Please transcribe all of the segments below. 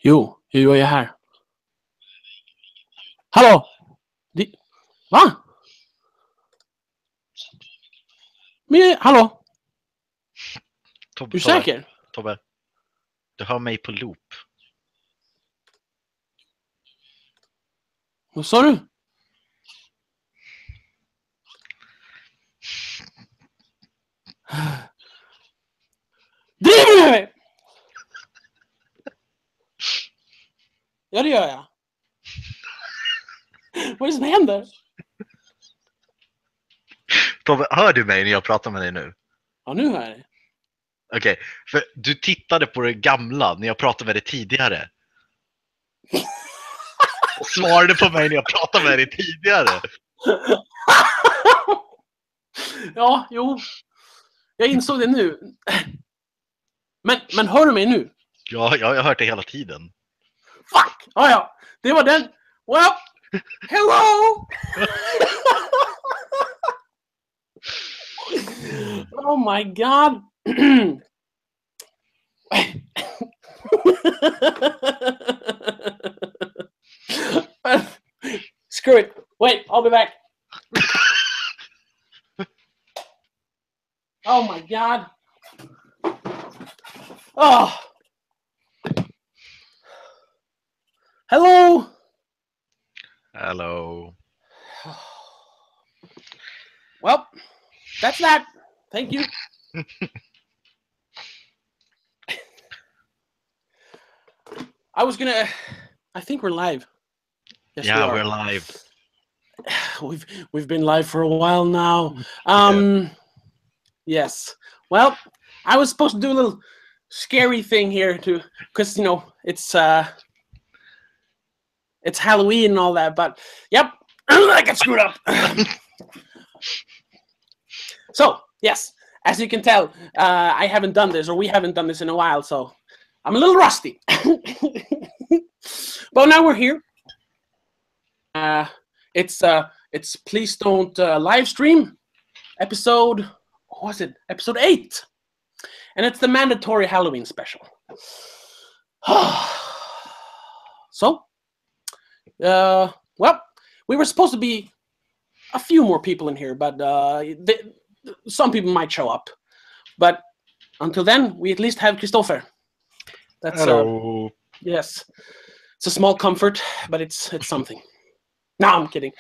Jo, jag är här. Hallå? Va? Men, hallå? Är du säker? Tobbe, du har mig på loop. Vad sa du? Driver du med mig? Ja, det gör jag. Vad är det som händer? Tobbe, hör du mig när jag pratar med dig nu? Ja, nu hör jag det. Okej, för du tittade på det gamla när jag pratade med dig tidigare. Och svarade på mig när jag pratade med dig tidigare. Ja, jo. Jag insåg det nu. Men hör du mig nu? Ja, jag har hört det hela tiden. Fuck! Ja. Det var den. Well, hello! Oh my god. Screw it. Wait, I'll be back. Oh my god. Oh. Hello. Hello. Well, that's that. Thank you. I think we're live. Yes, yeah, we're live. We've been live for a while now. Yes. Well, I was supposed to do a little scary thing here too, because it's Halloween and all that. But yep, I got screwed up. So yes, as you can tell, I haven't done this, or we haven't done this in a while, so I'm a little rusty. But now we're here. It's Please Don't live stream episode. What was it? Episode 8, and it's the mandatory Halloween special. So, well, we were supposed to be a few more people in here, but some people might show up. But until then, we at least have Christopher. That's hello. Yes, it's a small comfort, but it's something. No, I'm kidding.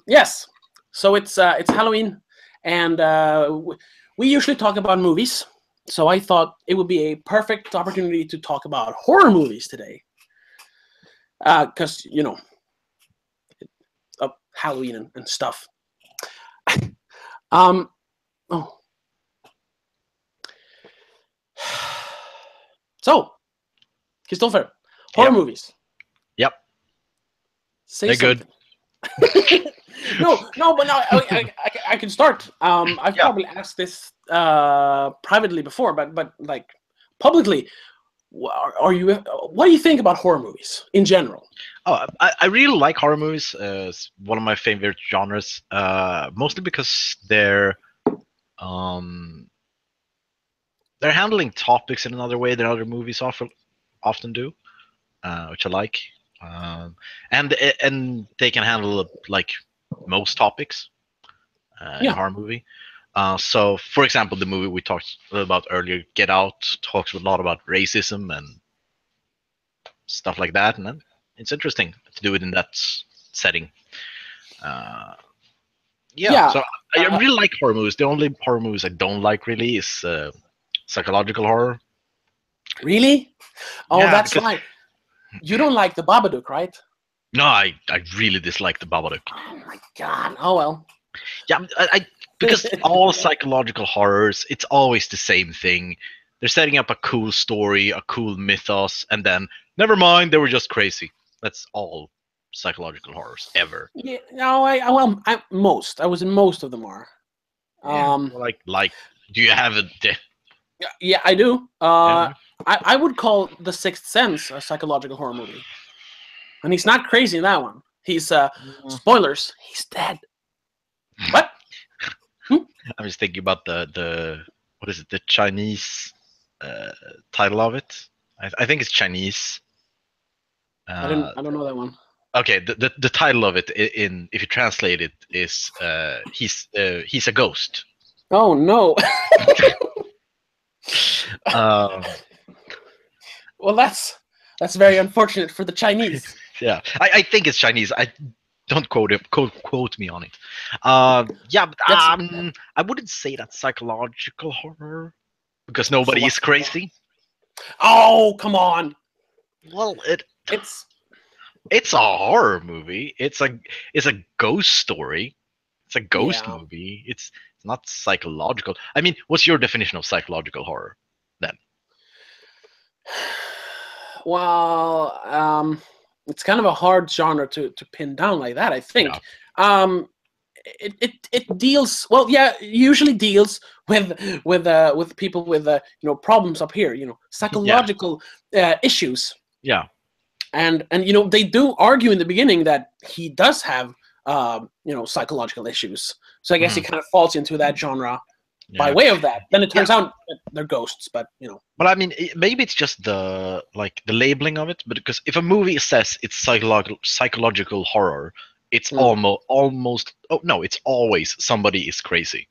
Yes, so it's Halloween, and we usually talk about movies. So I thought it would be a perfect opportunity to talk about horror movies today, because of Halloween and stuff. So, Christopher, horror movies. Yep. They're good. no, but no, I can start. I've probably asked this privately before, but like publicly, what do you think about horror movies in general? Oh, I really like horror movies. It's one of my favorite genres. Mostly because they're handling topics in another way than other movies often do, which I like. And they can handle like most topics in a horror movie. So, for example, the movie we talked about earlier, Get Out, talks a lot about racism and stuff like that, and it's interesting to do it in that setting. So I really like horror movies. The only horror movies I don't like really is psychological horror. Really? Oh, yeah, that's right. You don't like the Babadook, right? No, I really dislike the Babadook. Oh my god! Oh well. Yeah, because all psychological horrors, it's always the same thing. They're setting up a cool story, a cool mythos, and then never mind, they were just crazy. That's all psychological horrors ever. Yeah, no, I was in most of them are. Like, do you have a? Yeah, I do. I would call The Sixth Sense a psychological horror movie, and he's not crazy in that one. He's spoilers. He's dead. What? I'm just thinking about the what is it? The Chinese title of it. I think it's Chinese. I don't know that one. Okay, the title of it in if you translate it is he's a ghost. Oh no. Um, Well, that's very unfortunate for the Chinese. yeah, I think it's Chinese. I don't quote me on it. Yeah, but, That's I wouldn't say that's psychological horror because so nobody is what's crazy. Oh, come on. Well, It's it's a horror movie. It's a ghost story. It's a ghost yeah. movie. It's not psychological. I mean, what's your definition of psychological horror then? Well, it's kind of a hard genre to pin down like that, I Yeah. think. It deals well, yeah, usually deals with people with problems up here, Yeah. psychological issues, Yeah. and they do argue in the beginning that he does have psychological issues. So I guess he Mhm. kind of falls into that genre by Yeah. way of that. Then it Yeah. turns out that they're ghosts, but But I mean, maybe it's just the labeling of it. But because if a movie says it's psychological horror, it's mm, almost oh no, it's always somebody is crazy.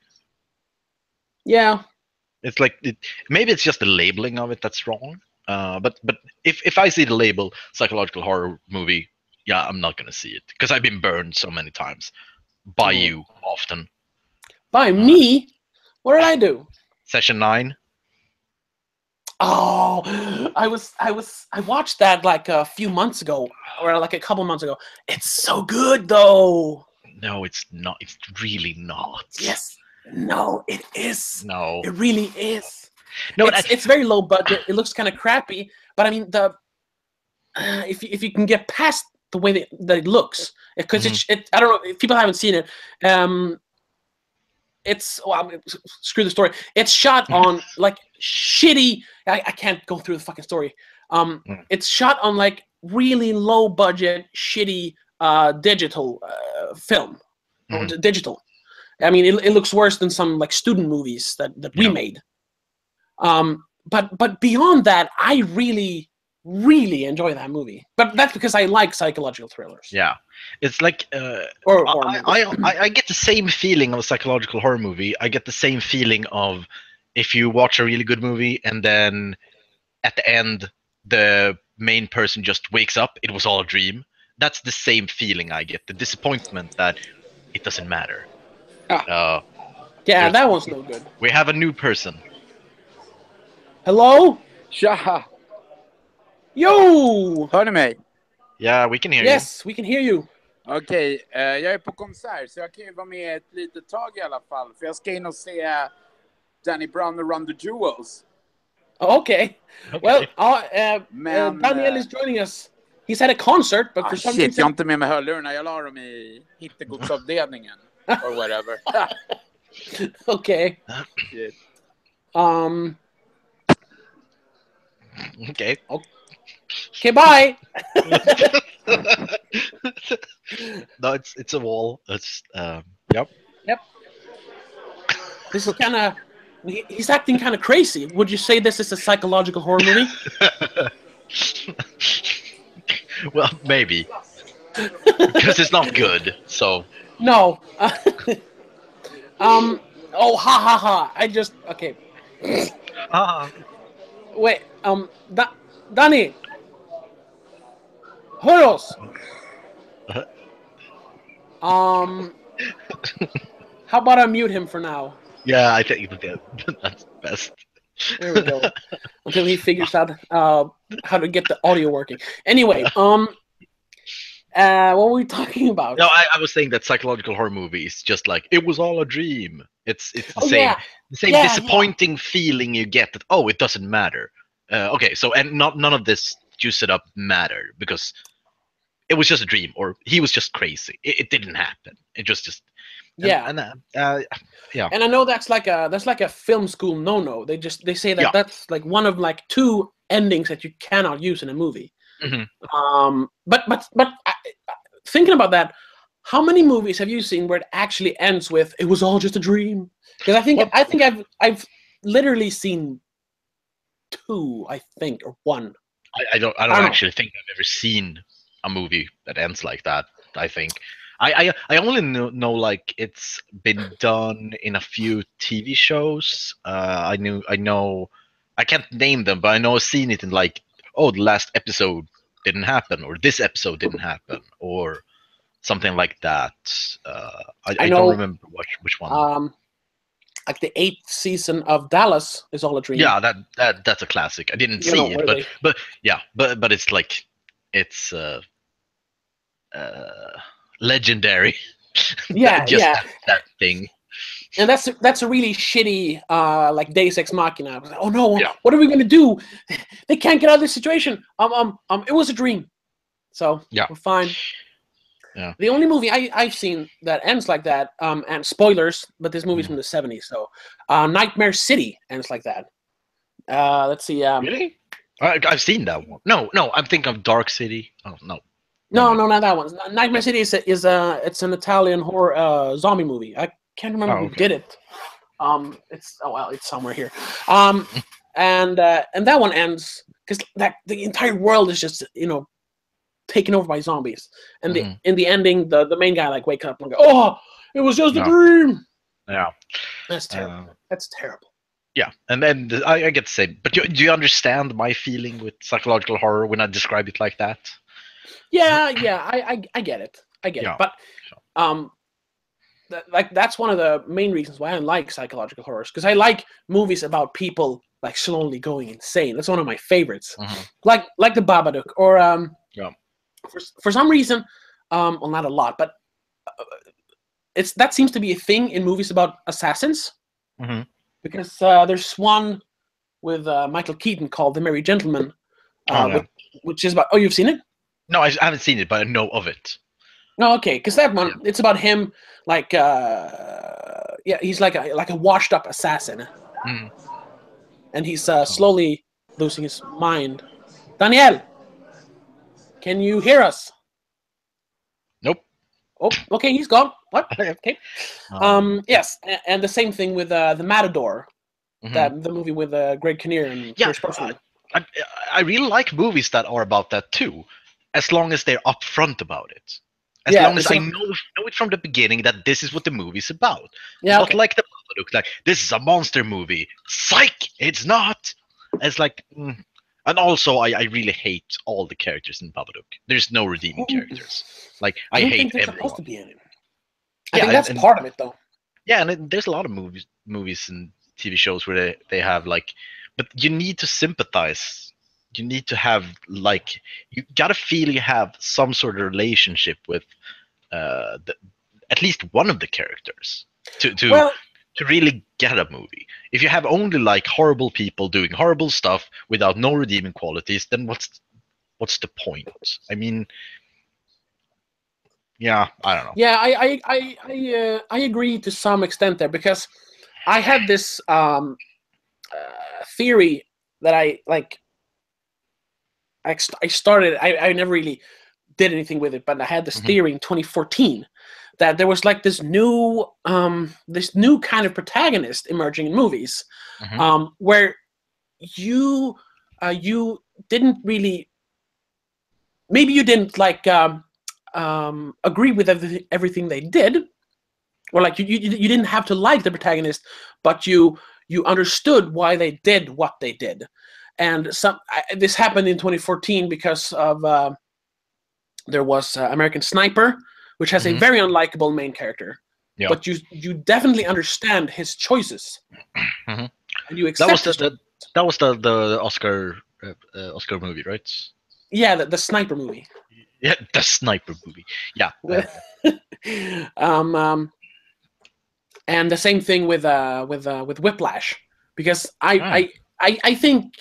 yeah. It's like maybe it's just the labeling of it that's wrong. But if I see the label psychological horror movie, yeah, I'm not gonna see it because I've been burned so many times by Oh. you often. By Uh, me? What did I do? Session 9. Oh, I watched that like a few months ago, or like a couple months ago. It's so good though. No, it's not. It's really not. Yes. No, it is. No. It really is. No, It's very low budget. It looks kind of crappy, but I mean the if you can get past the way that it looks, because it I don't know if people haven't seen it. It's well, screw the story. It's shot on like shitty. I can't go through the fucking story. Mm. It's shot on like really low budget, shitty digital film or digital. I mean, it looks worse than some like student movies that we Yeah. made. But beyond that, I really enjoy that movie. But that's because I like psychological thrillers. Yeah, it's like Or horror movies. I get the same feeling of a psychological horror movie. I get the same feeling of if you watch a really good movie and then at the end the main person just wakes up. It was all a dream. That's the same feeling I get. The disappointment that it doesn't matter. Uh, Yeah, there's, that one's no good. we have a new person. Hello? Tja! Yo! Hör ni mig? Yeah, we can hear Yes, we can hear you. Okej, jag är på konsert så jag kan ju vara med ett litet tag i alla fall. För jag ska in och se Danny Brown och Run the Jewels. Okay. Okay. Well, Men, Daniel is joining us. He's at a concert, but for some shit, jag reason... har inte med mig hörlurarna. Jag la dem i hittegodsavdelningen. Or whatever. Okay. Shit. Okay. Okay, bye. No, it's a wall. It's yep. Yep. This is kind of... He's acting kind of crazy. Would you say this is a psychological horror movie? Well, maybe because it's not good. So No. Oh, ha ha ha. I just... Okay. Wait, Danny. Hör oss. How about I mute him for now? yeah, I think that's best. There we go. Until he figures out how to get the audio working. Anyway, what were we talking about? No, I was saying that psychological horror movie is just like it was all a dream. It's the Oh, same yeah. the same Yeah, disappointing feeling you get that it doesn't matter. Okay, so and none of this juice it up mattered because it was just a dream or he was just crazy. It didn't happen. It just Yeah. yeah. And I know that's like a film school no-no. They say that that's like one of like two endings that you cannot use in a movie. Mm-hmm. But thinking about that, how many movies have you seen where it actually ends with "it was all just a dream"? Because I think I've literally seen two, I think, or one. I don't actually think I've ever seen a movie that ends like that. I think I only know like it's been done in a few TV shows. I know I can't name them, but I know I've seen it in like, oh, the last episode didn't happen, or this episode didn't happen, or something like that. I I don't know, remember which one. like the 8th season of Dallas is all a dream. Yeah, that's a classic. I didn't You know, see it, where they, but yeah, but it's like it's uh, legendary. yeah, Just yeah. that thing. And that's a really shitty like Deus Ex Machina. I was like, oh no, Yeah. what are we gonna do? They can't get out of this situation. It was a dream. So Yeah. we're fine. Yeah. The only movie I've seen that ends like that, and spoilers, but this movie's from the 70s, so Nightmare City ends like that. Let's see. Really? I've seen that one. No, I'm thinking of Dark City. Oh no. No, not that one. Nightmare City is it's an Italian horror zombie movie. I can't remember who did it. It's somewhere here. And that one ends because the entire world is just taken over by zombies. And in the ending, the main guy like wakes up and go, "Oh, it was just a dream." Yeah. That's terrible. That's terrible. Yeah, and then I get the same. But do you understand my feeling with psychological horror when I describe it like that? Yeah, I get it. I get it. But that's one of the main reasons why I like psychological horrors, because I like movies about people like slowly going insane. That's one of my favorites. Like the Babadook, or for some reason, well, not a lot, but that seems to be a thing in movies about assassins. Because there's one with Michael Keaton called The Merry Gentleman, which is about. Oh, you've seen it? No, I haven't seen it, but I know of it. No, okay, because that one, it's about him, like, he's like a washed-up assassin, and he's slowly losing his mind. Daniel, can you hear us? Nope. Oh, okay, he's gone. What? Okay. Yes, and the same thing with the Matador, the movie with Greg Kinnear and Pierce Brosnan. I really like movies that are about that too, as long as they're upfront about it. As long as I know it from the beginning that this is what the movie's about. Not like the Babadook, like this is a monster movie. Psych! It's not. It's like, and also I really hate all the characters in Babadook. There's no redeeming characters. Like I hate everyone. Supposed to be in it. I think that's part of it, though. Yeah, and there's a lot of movies and TV shows where they have like, but you need to sympathize. You need to have like, you gotta feel you have some sort of relationship with at least one of the characters to really get a movie. If you have only like horrible people doing horrible stuff without no redeeming qualities, then what's the point? I mean, yeah, I don't know. Yeah, I agree to some extent there, because I had this theory that I started. I never really did anything with it, but I had this theory in 2014 that there was like this new kind of protagonist emerging in movies, where you didn't really, maybe you didn't like agree with everything they did, or like you didn't have to like the protagonist, but you understood why they did what they did. And this happened in 2014 because of there was American Sniper, which has a very unlikable main character, but you definitely understand his choices, and you accept that was the Oscar movie, right? Yeah, the Sniper movie. Yeah, the Sniper movie. Yeah. And the same thing with Whiplash, because I think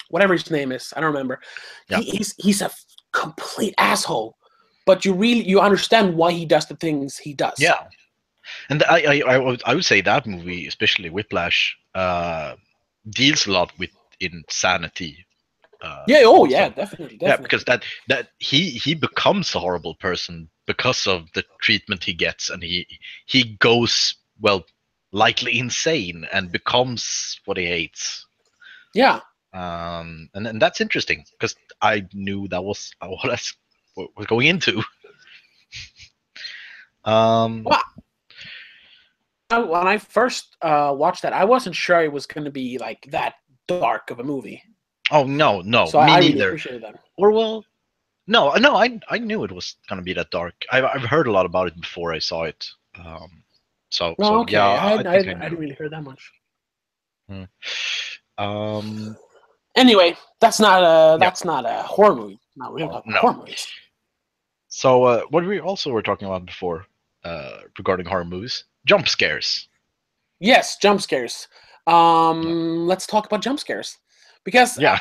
whatever his name is, I don't remember. Yeah. He's a complete asshole, but you understand why he does the things he does. Yeah, and I would say that movie, especially Whiplash, deals a lot with insanity. Definitely. Yeah, because that he becomes a horrible person because of the treatment he gets, and he goes, well, likely insane and becomes what he hates. Yeah. And that's interesting, because I knew that was was going into. Um, Well, when I first watched that, I wasn't sure it was going to be like that dark of a movie. oh no, So me I really neither. appreciated that. Or well, no, I knew it was gonna be that dark. I've heard a lot about it before I saw it. So Oh, yeah, okay. I think I I knew. didn't really hear that much. Hmm. Um, Anyway, that's not Yeah. a horror movie. No, we're gonna talk about No. horror movies. So what we also were talking about before regarding horror movies, jump scares. Yes, jump scares. Let's talk about jump scares because Yeah.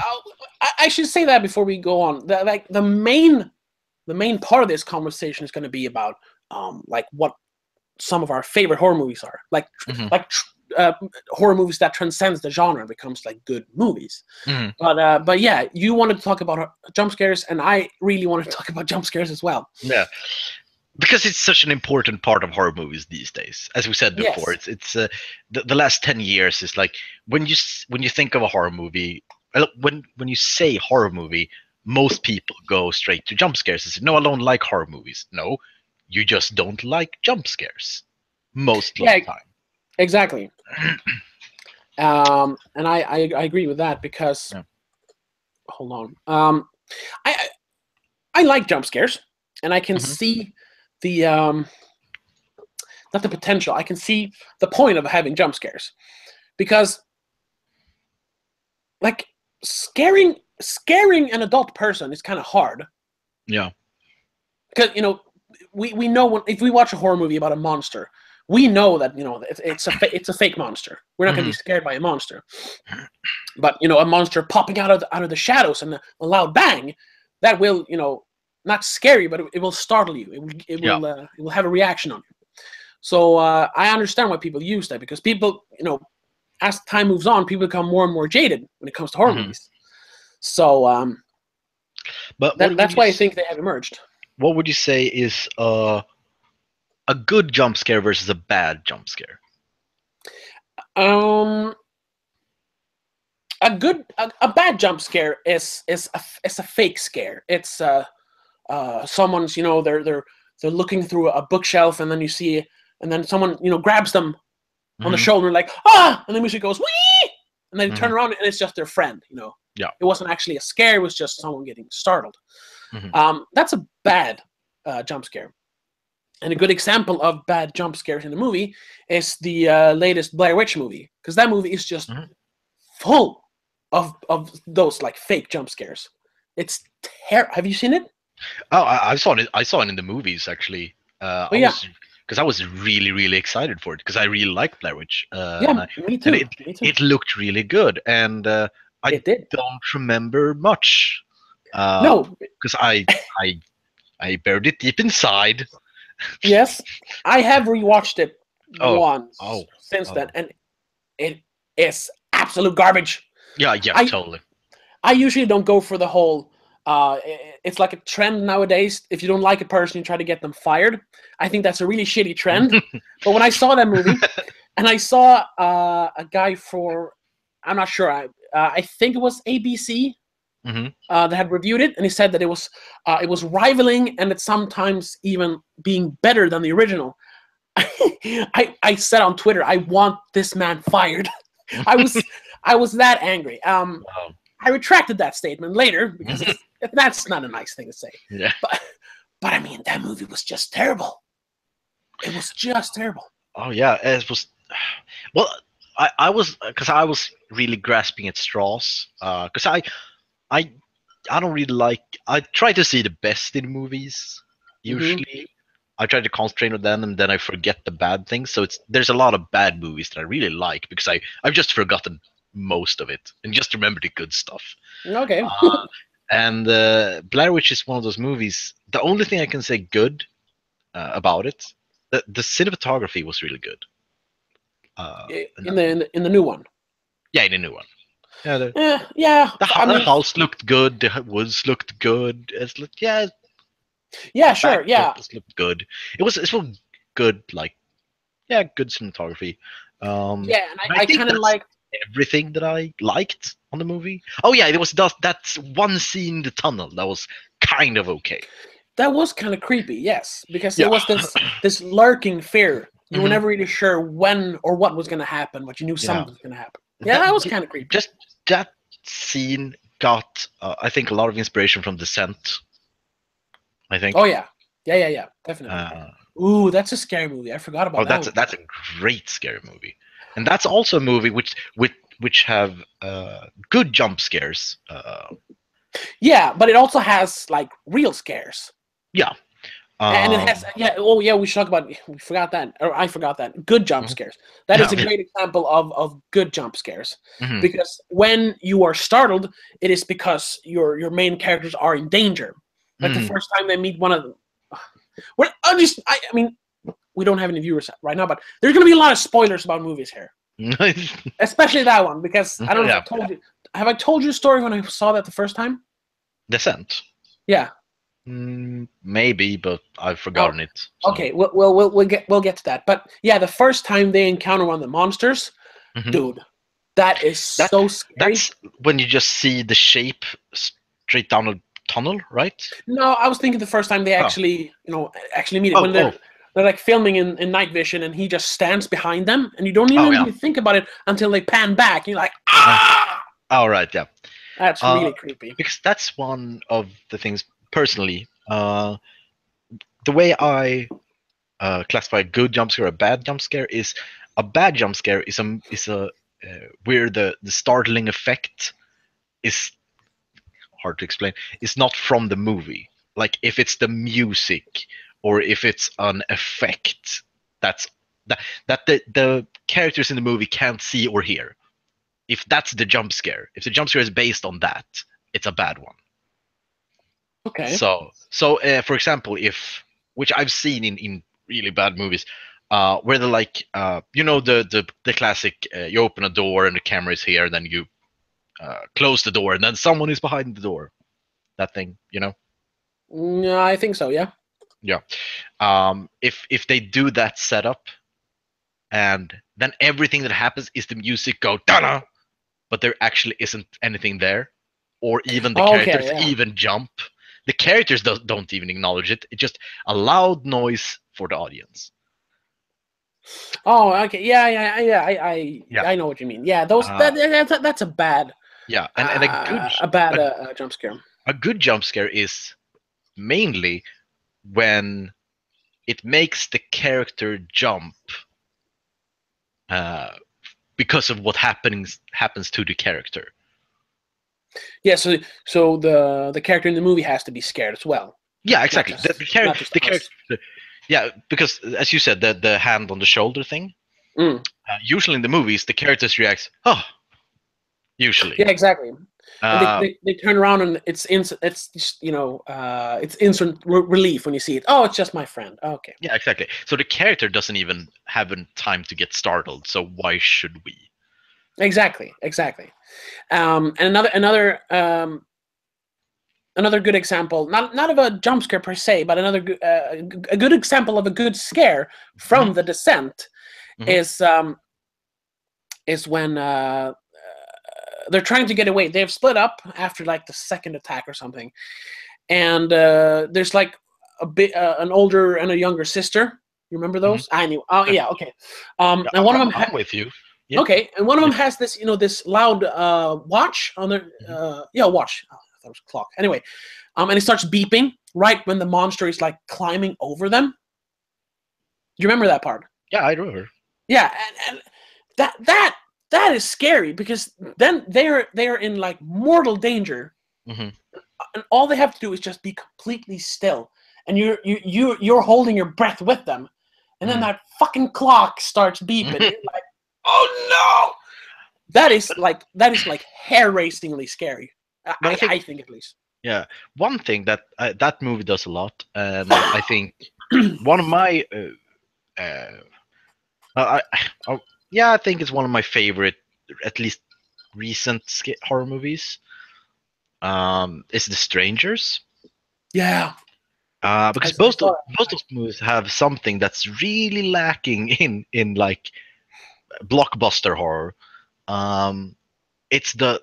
I should say that before we go on. The main part of this conversation is going to be about like what some of our favorite horror movies are, like Mhm. horror movies that transcends the genre and becomes like good movies. Mhm. But yeah, you wanted to talk about jump scares, and I really wanted to talk about jump scares as well. Yeah. Because it's such an important part of horror movies these days. As we said before, Yes. it's the last 10 years is like when you think of a horror movie, when you say horror movie, most people go straight to jump scares and say, no, I don't like horror movies. No, you just don't like jump scares most of Yeah, the time. exactly. And I agree with that because Yeah. hold on. I like jump scares, and I can Mhm. see the not the potential. I can see the point of having jump scares because like scaring an adult person is kind of hard Yeah. because we know when if we watch a horror movie about a monster, we know that it's a fake monster. We're not going to be Mhm. scared by a monster, but a monster popping out of the shadows and a loud bang that will not scare you, but it will startle you. It Yeah. will have a reaction on you. So I understand why people use that because people as time moves on, people become more and more jaded when it comes to horror Mhm. movies. So But what would that's you why I think they have emerged. what would you say is a good jump scare versus a bad jump scare? Um, a bad jump scare is a fake scare. It's someone's they're looking through a bookshelf and then you see and then someone grabs them on the Mhm. shoulder like ah, and the music goes wee, and then you turn Mhm. around and it's just their friend. Yeah. It wasn't actually a scare; it was just someone getting startled. Mhm. That's a bad jump scare. And a good example of bad jump scares in the movie is the latest Blair Witch movie, because that movie is just Mhm. full of those like fake jump scares. It's terrible. Have you seen it? Oh, I saw it. I saw it in the movies actually. Oh I yeah, was because I was really excited for it because I really liked Blair Witch, yeah, me and too. Me too. it looked really good. And I It did. don't remember much No, because I I buried it deep inside. yes, I have rewatched it Oh once oh since then, oh and it is absolute garbage. yeah, I totally. I usually don't go for the whole. It's like a trend nowadays. If you don't like a person, you try to get them fired. I think that's a really shitty trend. But when I saw that movie, and I saw a guy I'm not sure. I think it was ABC Hmm. that had reviewed it, and he said that it was rivaling and it's sometimes even being better than the original. I said on Twitter, I want this man fired. I was I was that angry. Wow. I retracted that statement later because that's not a nice thing to say. Yeah. But I mean, that movie was just terrible. It was just terrible. Oh yeah, it was. Well, I was because I was really grasping at straws. Because I I don't really like. I try to see the best in movies. Hmm. Usually, I try to concentrate on them, and then I forget the bad things. So there's a lot of bad movies that I really like because I've just forgotten most of it and just remember the good stuff. Okay. Uh, and Blair Witch is one of those movies. The only thing I can say good about it, the cinematography was really good. And In the new one. yeah, the new one. Yeah, Yeah. I the mean, house looked good. The woods looked good. It's like yeah, yeah, the sure, yeah, backdrop looked good. It was good. Like yeah, good cinematography. yeah. And And I I think kind of that's like. everything that I liked on the movie. Oh yeah, it was that one scene in the tunnel that was kind of okay. That was kind of creepy, yes, because Yeah. it was this lurking fear. You were Mhm. never really sure when or what was going to happen, but you knew Yeah. something was going to happen. Yeah, that was kind of creepy. Just that scene got, I think, a lot of inspiration from Descent. I think. Oh yeah, yeah, definitely. Uh, Ooh, that's a scary movie. I forgot about that one. that's a great scary movie, and that's also a movie which have good jump scares. Yeah, but it also has like real scares. Yeah. And it has, yeah. Oh, yeah. We should talk about. We forgot that, or I forgot that. Good jump scares. That is a great example of good jump scares, Mhm. because when you are startled, it is because your main characters are in danger. Like the Mhm. first time they meet one of them. Well, I mean, we don't have any viewers right now, but there's going to be a lot of spoilers about movies here, especially that one, because I don't know if I told you. Have I told you the story when I saw that the first time? Descent. Yeah. Maybe, but I've forgotten it. So. Okay, we'll get to that. But yeah, the first time they encounter one of the monsters, Mhm. dude, that is so scary. That's when you just see the shape straight down a tunnel, right? No, I was thinking the first time they actually meet it, when they're like filming in night vision, and he just stands behind them, and you don't even really think about it until they pan back. You're like, ah! All right, yeah. That's really creepy. Because that's one of the things personally. The way I classify a good jump scare or a bad jump scare is a bad jump scare is a where the startling effect is hard to explain. It's not from the movie. Like if it's the music or if it's an effect that's that the characters in the movie can't see or hear. If that's the jump scare, if the jump scare is based on that, it's a bad one. Okay. So for example, if which I've seen in really bad movies, where they're like, the classic, you open a door and the camera is here, and then you close the door, and then someone is behind the door. That thing, No, I think so. Yeah. Yeah. If they do that setup, and then everything that happens is the music go da, but there actually isn't anything there, or even the characters even jump. The characters don't even acknowledge it. It's just a loud noise for the audience. Oh, okay. Yeah. I know what you mean. Yeah, that's a bad. Yeah, and a bad jump scare. A good jump scare is mainly when it makes the character jump because of what happens to the character. Yeah, so the character in the movie has to be scared as well. Yeah, exactly. The character. Yeah, because as you said, the hand on the shoulder thing. Usually in the movies, the characters react, oh. Usually. Yeah, exactly. And they turn around, and it's instant. It's just, it's instant relief when you see it. Oh, it's just my friend. Okay. Yeah, exactly. So the character doesn't even have time to get startled. So why should we? Exactly. And another good example, not of a jump scare per se, but a good example of a good scare from The Descent is when they're trying to get away. They've split up after like the second attack or something, and there's like an older and a younger sister. You remember those? I knew. Oh yeah, okay. And one of them. I'm with you. Yeah. Okay, and one of them has this, this loud watch on their watch. Oh, I thought it was a clock. Anyway, and it starts beeping right when the monster is like climbing over them. Do you remember that part? Yeah, I remember. Yeah, and that is scary, because then they're in like mortal danger, and all they have to do is just be completely still, and you're holding your breath with them, and then that fucking clock starts beeping. You're like, oh no! That is like hair-raisingly scary. I think at least. Yeah, one thing that that movie does a lot, and I think one of my I think it's one of my favorite, at least recent horror movies. Is The Strangers. Yeah. Because most of movies have something that's really lacking in like blockbuster horror. It's the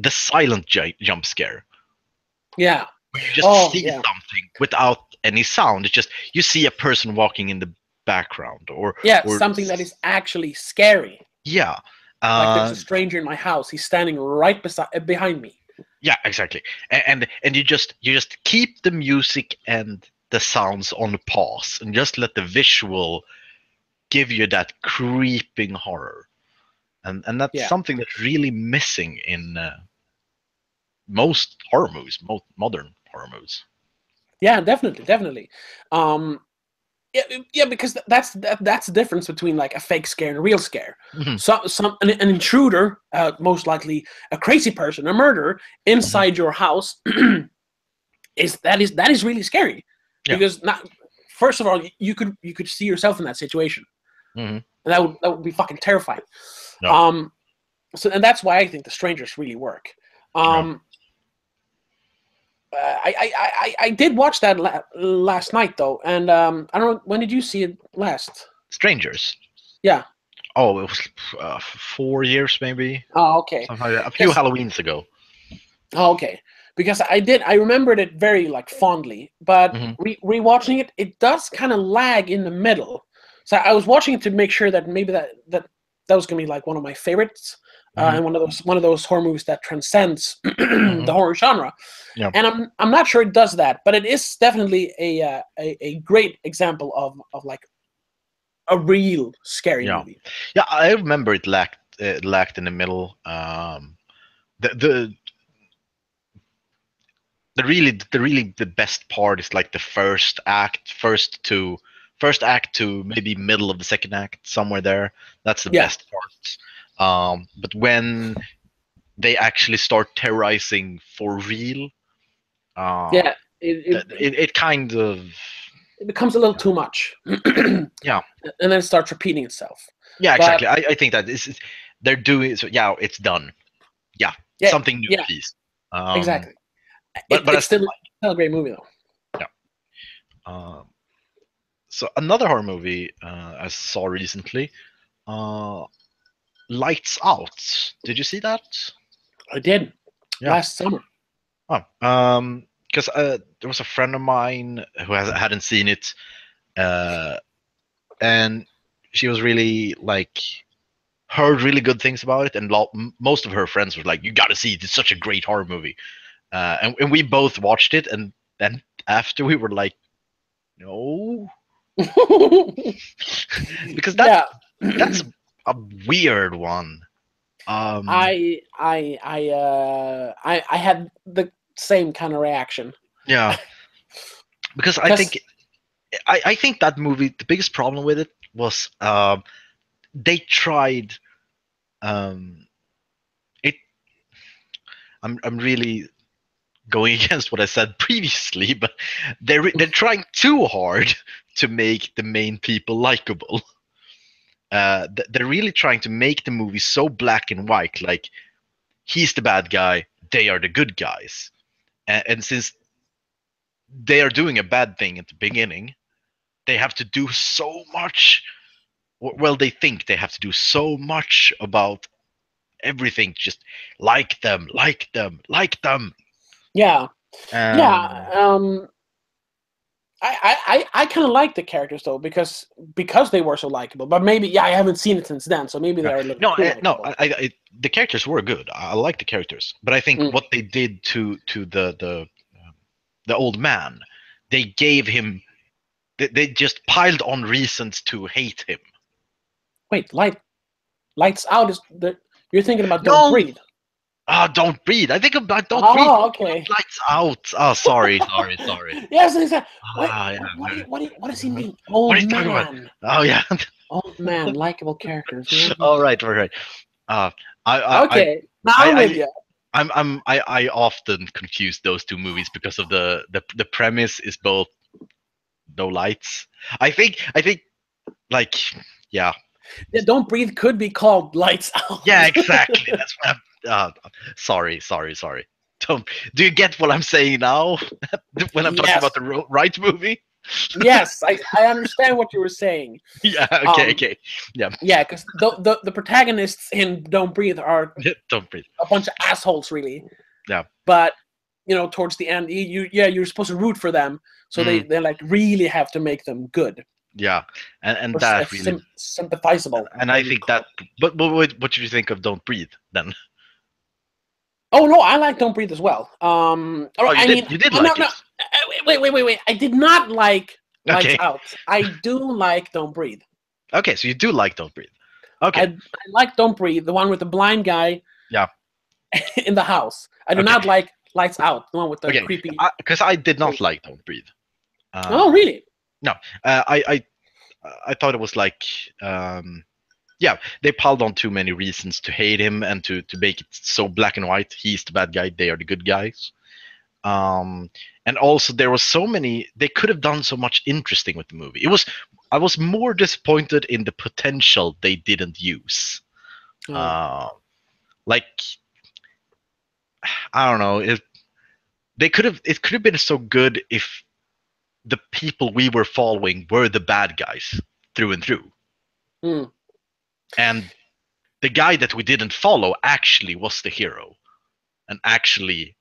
silent jump scare. Yeah. where you just see something without any sound. It's just you see a person walking in the background, or something that is actually scary. Yeah. Like there's a stranger in my house. He's standing right behind me. Yeah, exactly. And you just keep the music and the sounds on pause, and just let the visual give you that creeping horror. And that's something that's really missing in most horror movies, most modern horror movies. Yeah, definitely. Yeah, because that's the difference between like a fake scare and a real scare. Mm-hmm. So an intruder, most likely a crazy person, a murderer inside your house, is really scary. Because first of all, you could see yourself in that situation, and that would be fucking terrifying. So and that's why I think the strangers really work. I did watch that last night though, and I don't know, when did you see it last? Strangers. Yeah. Oh, it was 4 years maybe. Oh, okay. A few Halloweens ago. Oh, okay. Because I remembered it very like fondly, but rewatching it, it does kind of lag in the middle. So I was watching it to make sure that maybe that was gonna be like one of my favorites, and one of those horror movies that transcends the horror genre. Yeah. And I'm not sure it does that, but it is definitely a great example of like a real scary movie. Yeah, I remember it lacked in the middle. The best part is like the first act to maybe middle of the second act, somewhere there. That's the best part. But when they actually start terrorizing for real, it kind of it becomes a little too much. Yeah. And then it starts repeating itself. Yeah, exactly. I think that they're doing so. Yeah, it's done. Yeah, something new, please. Exactly. But it's still a great movie though. Yeah. So another horror movie I saw recently, Lights Out. Did you see that? I did. Last summer. Oh, because there was a friend of mine who hadn't seen it, and she was really like heard really good things about it, and most of her friends were like, "You got to see it. It's such a great horror movie." And we both watched it, and then after we were like, "No," because that's a weird one. I had the same kind of reaction. Yeah, because I think that movie, the biggest problem with it was they tried it. I'm really going against what I said previously, but they're trying too hard to make the main people likable. They're really trying to make the movie so black and white, like he's the bad guy, they are the good guys, and since they are doing a bad thing at the beginning, they have to do so much. Well, they think they have to do so much about everything, just like them. Yeah. I kind of like the characters though, because they were so likable. But maybe I haven't seen it since then, so maybe they're a little the characters were good. I like the characters, but I think what they did to the old man, they gave him, they just piled on reasons to hate him. Wait, Lights Out is you're thinking about Don't Breathe. Don't Breathe. I think about Don't Breathe. Oh, okay. Lights Out. Oh, sorry. Yes, exactly. What does he mean? Old man. Oh, yeah. Old man, likable characters. All right. Okay. Now I'm with you. I often confuse those two movies because of the premise is both no lights. I think like yeah. Don't Breathe could be called Lights Out. Yeah, exactly. That's what I'm. Sorry. Do you get what I'm saying now? When I'm talking about the right movie? Yes, I understand what you were saying. Yeah. Okay. Yeah. Yeah, because the protagonists in Don't Breathe are Don't Breathe. a bunch of assholes, really. Yeah. But towards the end, you're supposed to root for them, so they like really have to make them good. Yeah, and Or that really sympathizable. and I think that. But what do you think of Don't Breathe then? Oh no, I like Don't Breathe as well. Oh, you did no, like no. it. Wait. I did not like Lights Okay. Out. I do like Don't Breathe. Okay, so you do like Don't Breathe. Okay. I like Don't Breathe, the one with the blind guy. Yeah. In the house. I do not like Lights Out, the one with the creepy. Because I did not like Don't Breathe. Oh really? No, I thought it was like, yeah, they piled on too many reasons to hate him and to make it so black and white. He's the bad guy, they are the good guys. And also there was so many. They could have done so much interesting with the movie. I was more disappointed in the potential they didn't use. Like, I don't know. It could have been so good if the people we were following were the bad guys through and through. And the guy that we didn't follow actually was the hero and actually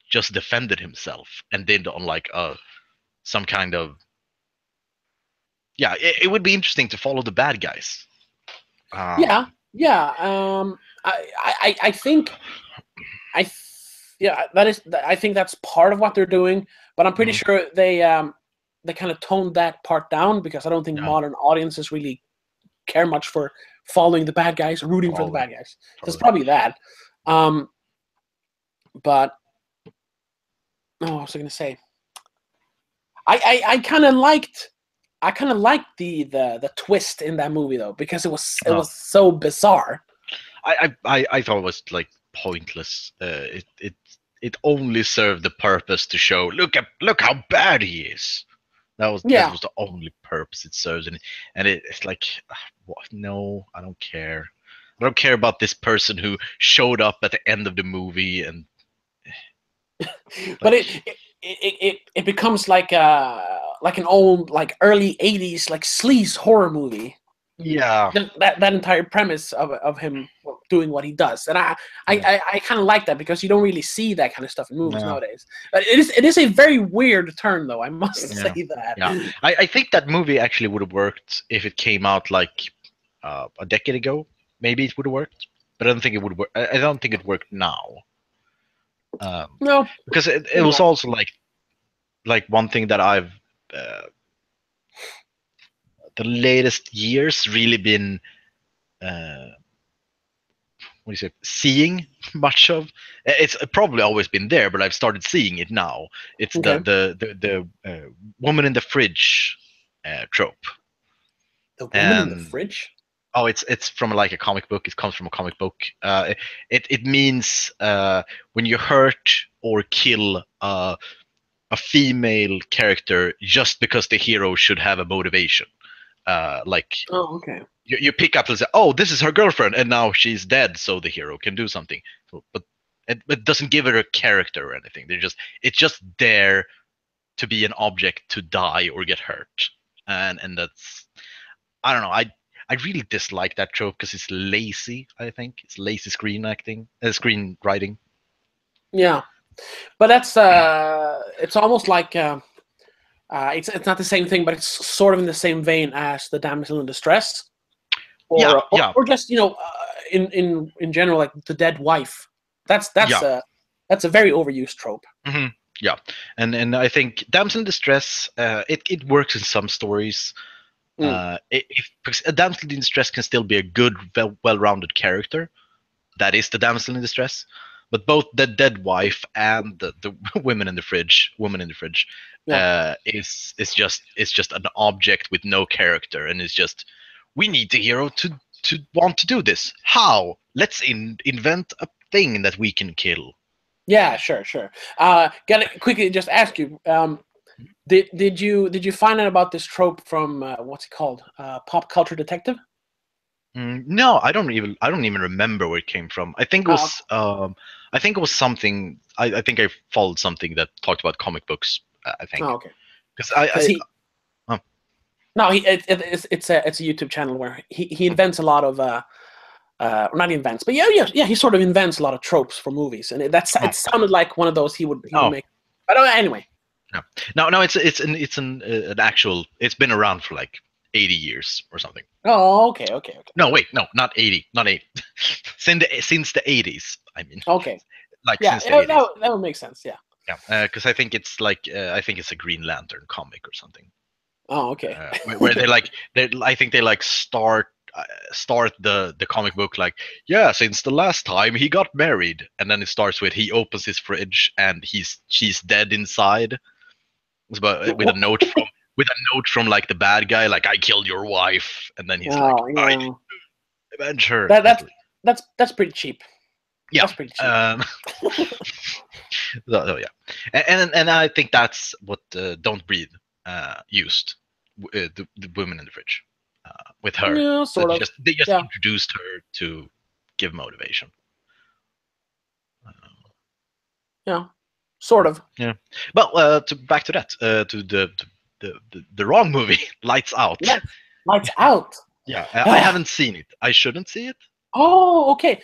just defended himself and did on like some kind of, yeah, it would be interesting to follow the bad guys. I think I think that's part of what they're doing, but I'm pretty sure they kind of toned that part down, because I don't think modern audiences really care much for following the bad guys, rooting for the bad guys. So it's probably that. But what was I going to say? I kind of liked the twist in that movie though, because it was so bizarre. I thought it was like pointless. It only served the purpose to show look how bad he is. That was the only purpose it serves, and it's like, what? No, I don't care. I don't care about this person who showed up at the end of the movie and. But it becomes like an old, like early '80s like sleaze horror movie. Yeah. That entire premise of him doing what he does, and I kind of like that, because you don't really see that kind of stuff in movies nowadays. But it is a very weird turn, though. I must say that. Yeah, I think that movie actually would have worked if it came out like a decade ago. Maybe it would have worked, but I don't think it would work. I don't think it worked now. No, because it was also like one thing that I've the latest years really been what do you say, seeing much of. It's probably always been there, but I've started seeing it now. It's the woman in the fridge trope. The woman in the fridge? Oh, it's from like a comic book. It comes from a comic book. It means when you hurt or kill a female character just because the hero should have a motivation. Like, oh, okay. You pick up and say, oh, this is her girlfriend, and now she's dead, so the hero can do something. But it doesn't give her a character or anything. It's just there to be an object to die or get hurt, and that's, I don't know. I really dislike that trope because it's lazy. I think it's lazy screenwriting. Yeah, but that's it's almost like it's not the same thing, but it's sort of in the same vein as the damsel in distress, or just in general, like the dead wife. That's a very overused trope. Mm-hmm. Yeah, and I think damsel in distress it works in some stories. Because a damsel in distress can still be a good, well-rounded character. That is the damsel in distress. But both the dead wife and the woman in the fridge is just an object with no character, and it's just, we need the hero to want to do this. How? Let's invent a thing that we can kill. Yeah, sure. Gotta quickly just ask you. Did you find out about this trope from what's it called? Pop Culture Detective? No, I don't even remember where it came from. I think it was something. I think I followed something that talked about comic books. I think. Oh, okay. Because No, it's a YouTube channel where he invents a lot of or not invents, but yeah, he sort of invents a lot of tropes for movies, and it sounded like one of those he would make. But anyway. No, it's an actual. It's been around for like 80 years or something. Oh, okay. No, wait, no, not 80, not 80. since the 80s, I mean. Okay. Like yeah, since the 80s. That would make sense. Yeah. Yeah, because I think it's like I think it's a Green Lantern comic or something. Oh, okay. Where I think they like start the comic book like, yeah, since the last time he got married, and then it starts with he opens his fridge and she's dead inside, but with a note from like the bad guy, like, I killed your wife, and then he's like, I need to avenge her. That's pretty cheap. Yeah. That's pretty cheap. So yeah, and I think that's what Don't Breathe used the women in the fridge with her. Yeah, sort of. They just introduced her to give motivation. Yeah, sort of. Yeah, but back to that, to the wrong movie, Lights Out. Yeah, Lights Out. Yeah, I haven't seen it. I shouldn't see it. Oh, okay.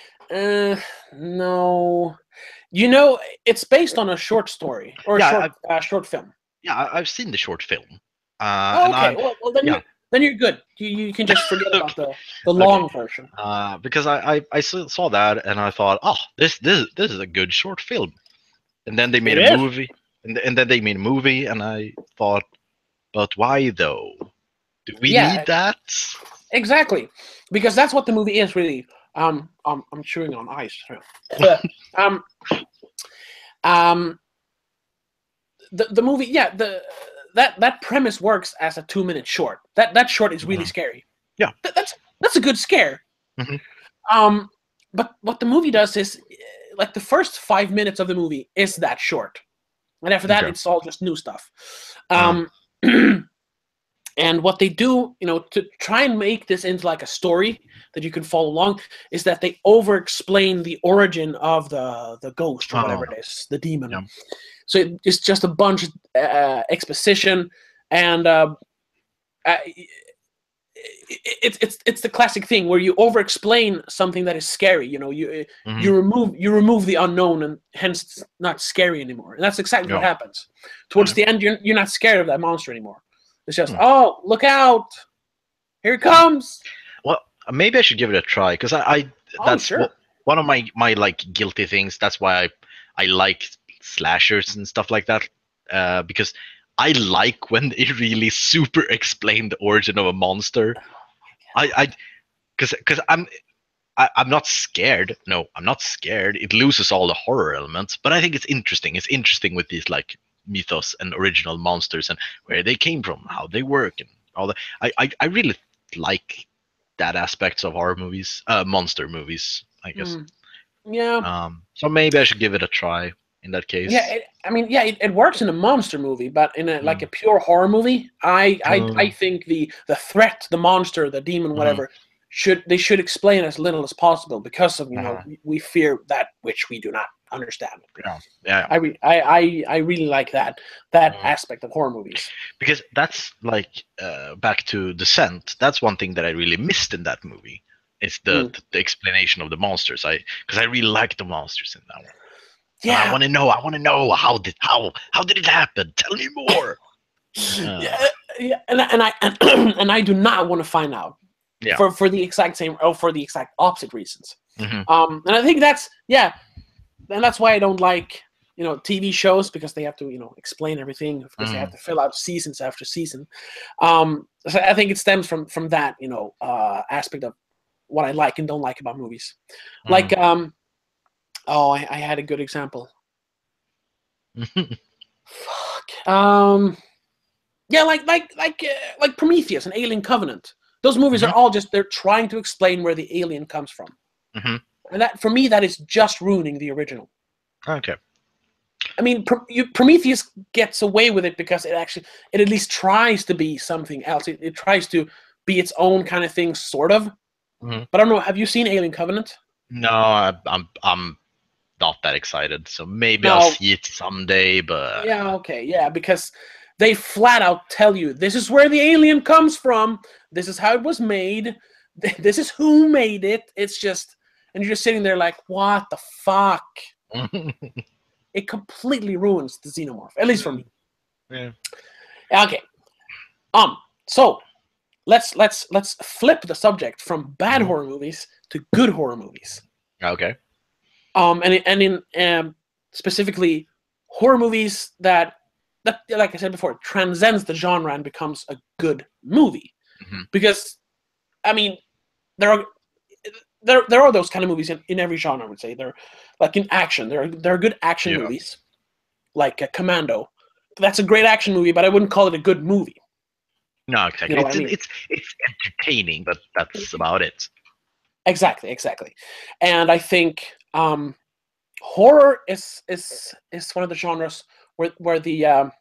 No. You know, it's based on a short story or a short film. Yeah, I've seen the short film. Okay, well then you're good. You can just forget about the long version. Because I saw that and I thought, oh, this is a good short film, and then they made a movie, and then they made a movie, and I thought, but why though? Do we need that? Exactly, because that's what the movie is really. I'm chewing on ice. The movie, that premise works as a 2-minute short. That short is really scary. Yeah, that's a good scare. Mm-hmm. But what the movie does is, like, the first 5 minutes of the movie is that short, and after that it's all just new stuff. And what they do, to try and make this into like a story that you can follow along, is that they over-explain the origin of the ghost or whatever it is, the demon. Yeah. So it's just a bunch of exposition, and it's the classic thing where you over-explain something that is scary. You remove the unknown, and hence it's not scary anymore. And that's exactly what happens. Towards the end, you're not scared of that monster anymore. It's just, oh, look out! Here it comes. Well, maybe I should give it a try, because that's one of my like guilty things. That's why I like slashers and stuff like that, because I like when they really super explain the origin of a monster. Because I'm not scared. No, I'm not scared. It loses all the horror elements, but I think it's interesting. It's interesting with these like mythos and original monsters and where they came from, how they work, and all that. I really like that aspects of horror movies, monster movies, I guess. Yeah. So maybe I should give it a try in that case. Yeah, it works in a monster movie, but in like a pure horror movie, I think the threat, the monster, the demon, whatever, should explain as little as possible, because of we fear that which we do not understand. Yeah. I really like that aspect of horror movies, because that's like back to Descent. That's one thing that I really missed in that movie. It's the explanation of the monsters. Because I really like the monsters in that one. Yeah, and I want to know how did it happen? Tell me more. And I do not want to find out. Yeah. For the exact same, or for the exact opposite reasons. Mm-hmm. And I think and that's why I don't like TV shows, because they have to explain everything, because they have to fill out seasons after season. So I think it stems from that aspect of what I like and don't like about movies. Like I had a good example. Fuck. Yeah, like Prometheus and Alien Covenant. Those movies are all they're trying to explain where the alien comes from. And that, for me, that is just ruining the original. Okay. I mean, Prometheus gets away with it because it at least tries to be something else. It tries to be its own kind of thing, sort of. But I don't know. Have you seen Alien Covenant? No, I'm not that excited. So maybe I'll see it someday. But because they flat out tell you this is where the alien comes from. This is how it was made. this is who made it. It's just, and you're just sitting there like, what the fuck? It completely ruins the Xenomorph, at least for me. Yeah. Okay. So let's flip the subject from bad horror movies to good horror movies. Okay. And in specifically horror movies that, like I said before, transcends the genre and becomes a good movie. Because, I mean, there are those kind of movies in every genre. I would say they're like in action. There are good action movies, like Commando. That's a great action movie, but I wouldn't call it a good movie. No, exactly. You know what I mean? It's entertaining, but that's about it. Exactly. And I think horror is one of the genres where the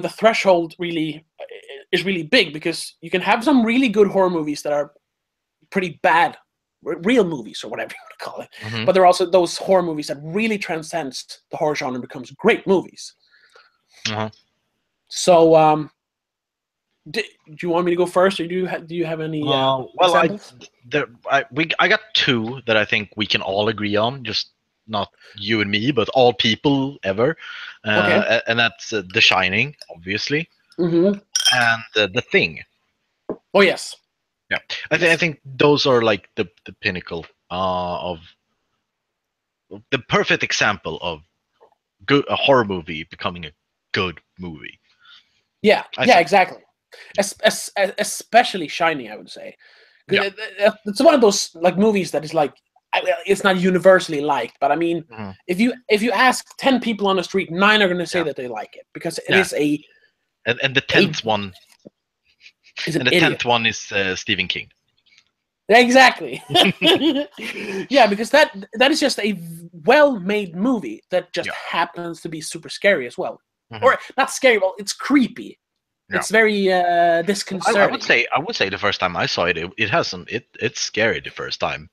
threshold really is really big, because you can have some really good horror movies that are pretty bad, real movies or whatever you want to call it. But there are also those horror movies that really transcends the horror genre and becomes great movies. So, do you want me to go first, or do you have any examples? I got two that I think we can all agree on, just not you and me, but all people ever. Okay. And that's The Shining, obviously, and The Thing. Oh yes. Yeah, I think those are like the pinnacle of the perfect example of a horror movie becoming a good movie. Yeah, exactly. Especially Shining, I would say. It's one of those like movies that is like, it's not universally liked, but I mean, if you ask 10 people on the street, 9 are going to say that they like it, because it is a. And the 10th one. And the 10th one is Stephen King. Exactly. Yeah, because that is just a well-made movie that just happens to be super scary as well. Or not scary, well, it's creepy. It's very disconcerting. I would say the first time I saw it, it has it's scary the first time.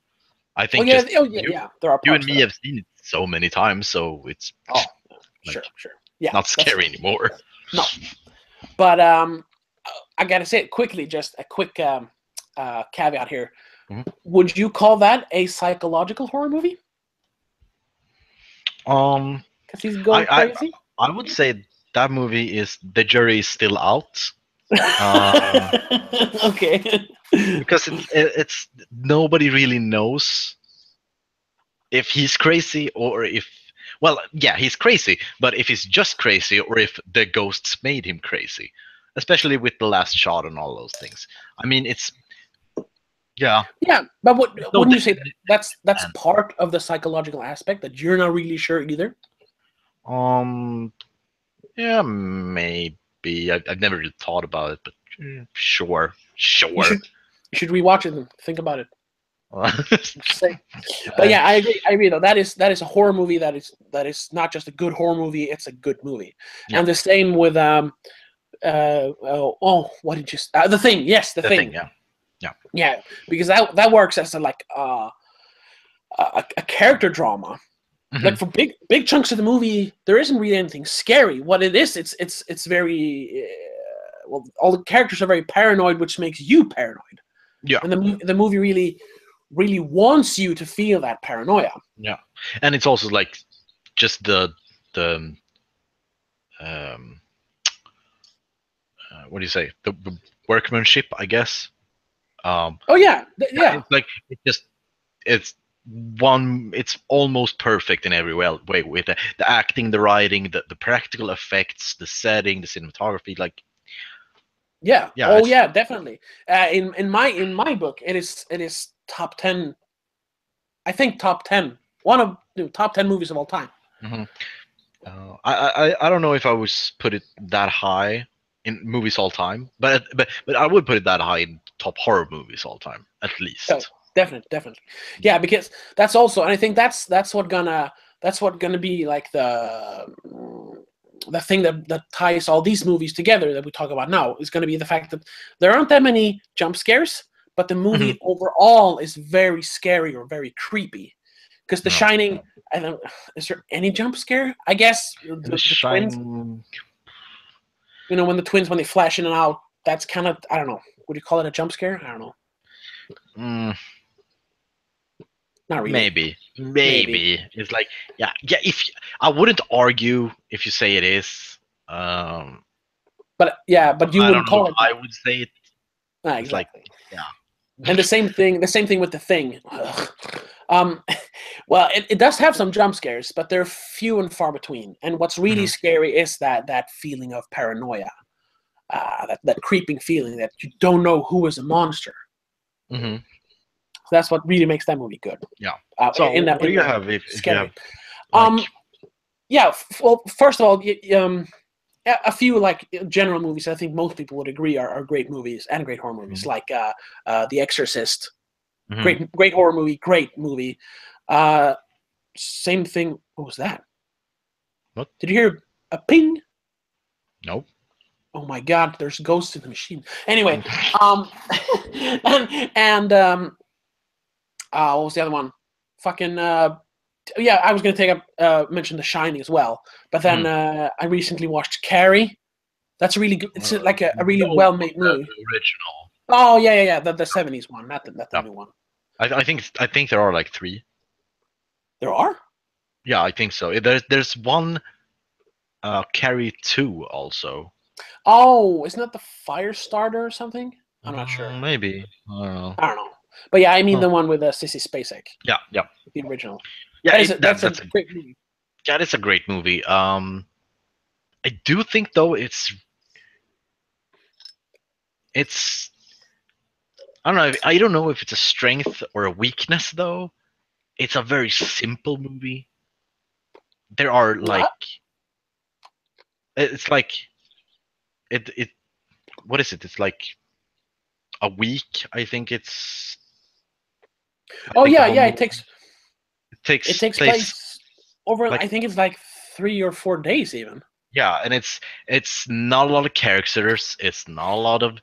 I think there are parts you and me have seen it so many times, so it's sure. Yeah, not scary anymore. No, but I gotta say it quickly. Just a quick caveat here. Would you call that a psychological horror movie? Because he's going crazy. I would say that movie is The Jury Is Still Out. Okay. Because it's nobody really knows if he's crazy or if, well, yeah, he's crazy, but if he's just crazy or if the ghosts made him crazy, especially with the last shot and all those things. I mean, it's yeah, but wouldn't you say that's part of the psychological aspect, that you're not really sure either? Yeah, maybe. I've never really thought about it, but sure. You should rewatch it and think about it. But yeah, I agree though. That is a horror movie that is not just a good horror movie, it's a good movie. And the same with what did you The Thing. Yes, The Thing. Yeah, because that works as a character drama. Like for big chunks of the movie, there isn't really anything scary. What it is, it's very all the characters are very paranoid, which makes you paranoid. Yeah, and the movie really wants you to feel that paranoia. Yeah, and it's also like just the what do you say, the workmanship, I guess. It's like it's almost perfect in every way with the acting, the writing, the practical effects, the setting, the cinematography, like definitely. In my book, it is top 10. I think top 10, one of the top 10 movies of all time. I don't know if I would put it that high in movies all time, but I would put it that high in top horror movies all time, at least. Oh, definitely. Yeah, because that's also, and I think that's what gonna be like the thing that ties all these movies together that we talk about now, is going to be the fact that there aren't that many jump scares, but the movie overall is very scary or very creepy. Because The Shining, is there any jump scare? I guess the twins. When the twins, when they flash in and out, that's kind of, I don't know. Would you call it a jump scare? I don't know. Mm, Not really. maybe it's like yeah. If I wouldn't argue if you say it is. But yeah, but you I don't wouldn't know call if it I that. would say it. It's like Exactly. yeah. And the same thing with The Thing. um, well, it does have some jump scares, but they're few and far between. And what's really Mhm. scary is that feeling of paranoia, that creeping feeling that you don't know who is a monster. Hmm. So that's what really makes that movie good. Yeah. So what do you have if you have Scary. like? Yeah. Well, first of all, a few like general movies I think most people would agree are great movies and great horror movies, Mhm. like The Exorcist. Mhm. Great horror movie, great movie. Same thing. What was that? What? Did you hear a ping? No. Oh my God! There's ghosts in the machine. Anyway, um, and what was the other one? Fucking yeah, I was gonna take up mention The Shining as well, but then Mhm. I recently watched Carrie. That's a really good. It's like a really No, well made the movie. original. Oh yeah. The '70s one, not the Yeah. new one. I think there are like three. There are. Yeah, I think so. There's one carry two also. Oh, isn't that the Firestarter or something? I'm not sure. Maybe. I don't know. I don't know. But yeah, I mean Huh. the one with Sissy Spacek, Yeah, yeah, the original. yeah. That's a That's a great movie. that is a great movie. I do think though it's I don't know. I don't know if it's a strength or a weakness though. It's a very simple movie. There are like it's like it. What is it? It's like a week. I think it's. I Oh think the whole yeah. movie It takes takes place place over. like I think it's like 3 or 4 days even. yeah, and it's not a lot of characters. It's not a lot of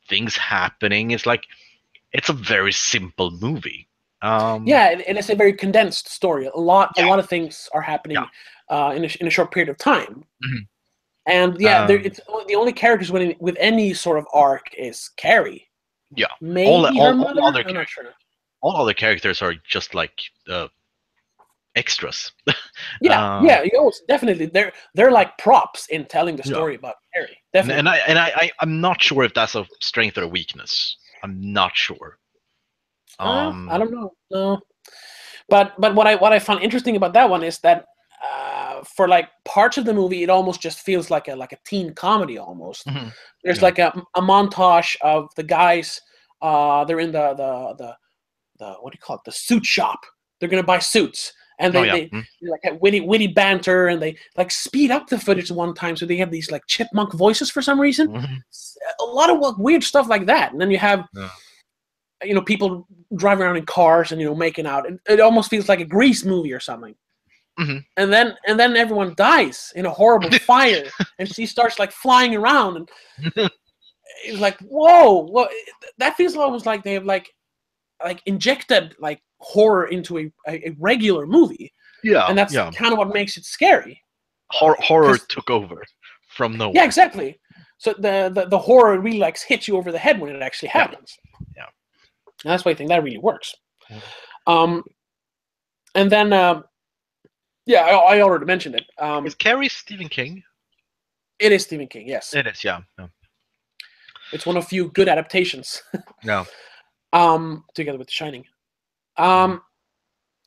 things happening. It's like it's a very simple movie. Yeah, and it's a very condensed story. A Yeah, lot of things are yeah, happening in a short period of time. mhm. And yeah, um, it's the only characters with any sort of arc is Carrie, yeah. maybe her All mother. other I'm not sure. all other characters are just like extras. Yeah, definitely. They're like props in telling the Yeah, story about Carrie. and Definitely. I'm not sure if that's a strength or a weakness. I'm not sure. I Um, don't know. No, but what I found interesting about that one is that for like parts of the movie, it almost just feels like a teen comedy almost. mhm, There's yeah. like a montage of the guys. They're in the what do you call it? The suit shop. They're gonna buy suits, and Oh they yeah. they they, like have witty banter, and they like speed up the footage one time, so they have these like chipmunk voices for some reason. Mhm. A lot of weird stuff like that, and then you have Yeah. people driving around in cars and making out. It almost feels like a Grease movie or something. Mhm. And then everyone dies in a horrible fire, and she starts like flying around, and it's like whoa, well, that feels almost like they have like injected like horror into a regular movie, Yeah, and that's yeah. kind of what makes it scary. Horror Because took over from yeah, nowhere. exactly. So the horror really like hits you over the head when it actually Yeah, happens. yeah. And that's why I think that really works. Mhm. Um, and then yeah, I already mentioned it. Is Carrie Stephen King? It is Stephen King. Yes, It is, yeah. Yeah. it's one of few good adaptations. Yeah. Together with The Shining. Mhm.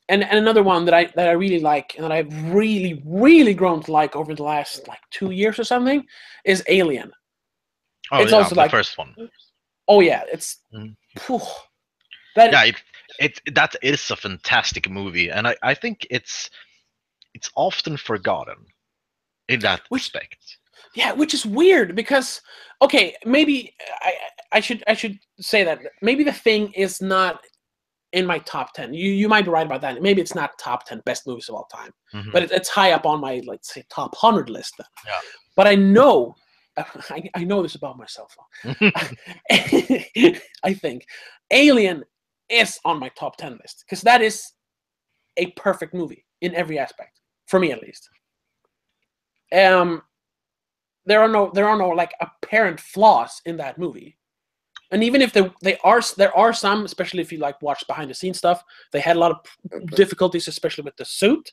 And another one that I really like and that I've really grown to like over the last like 2 years or something is Alien. Oh It's yeah, also the like, first one. oh yeah, it's Mhm. phew, that Yeah, that is a fantastic movie, and I think it's often forgotten in that which respect. yeah, which is weird because okay, maybe I should say that maybe The Thing is not in my top 10. You might be right about that. Maybe it's not top 10 best movies of all time, Hmm. but it's high up on my let's say top 100 list. Then. Yeah. But I know, I know this about myself. I think Alien is on my top 10 list because that is a perfect movie in every aspect for me at least. Um, there are no like apparent flaws in that movie. And even if there are some, especially if you like watch behind the scenes stuff, they had a lot of difficulties, especially with the suit,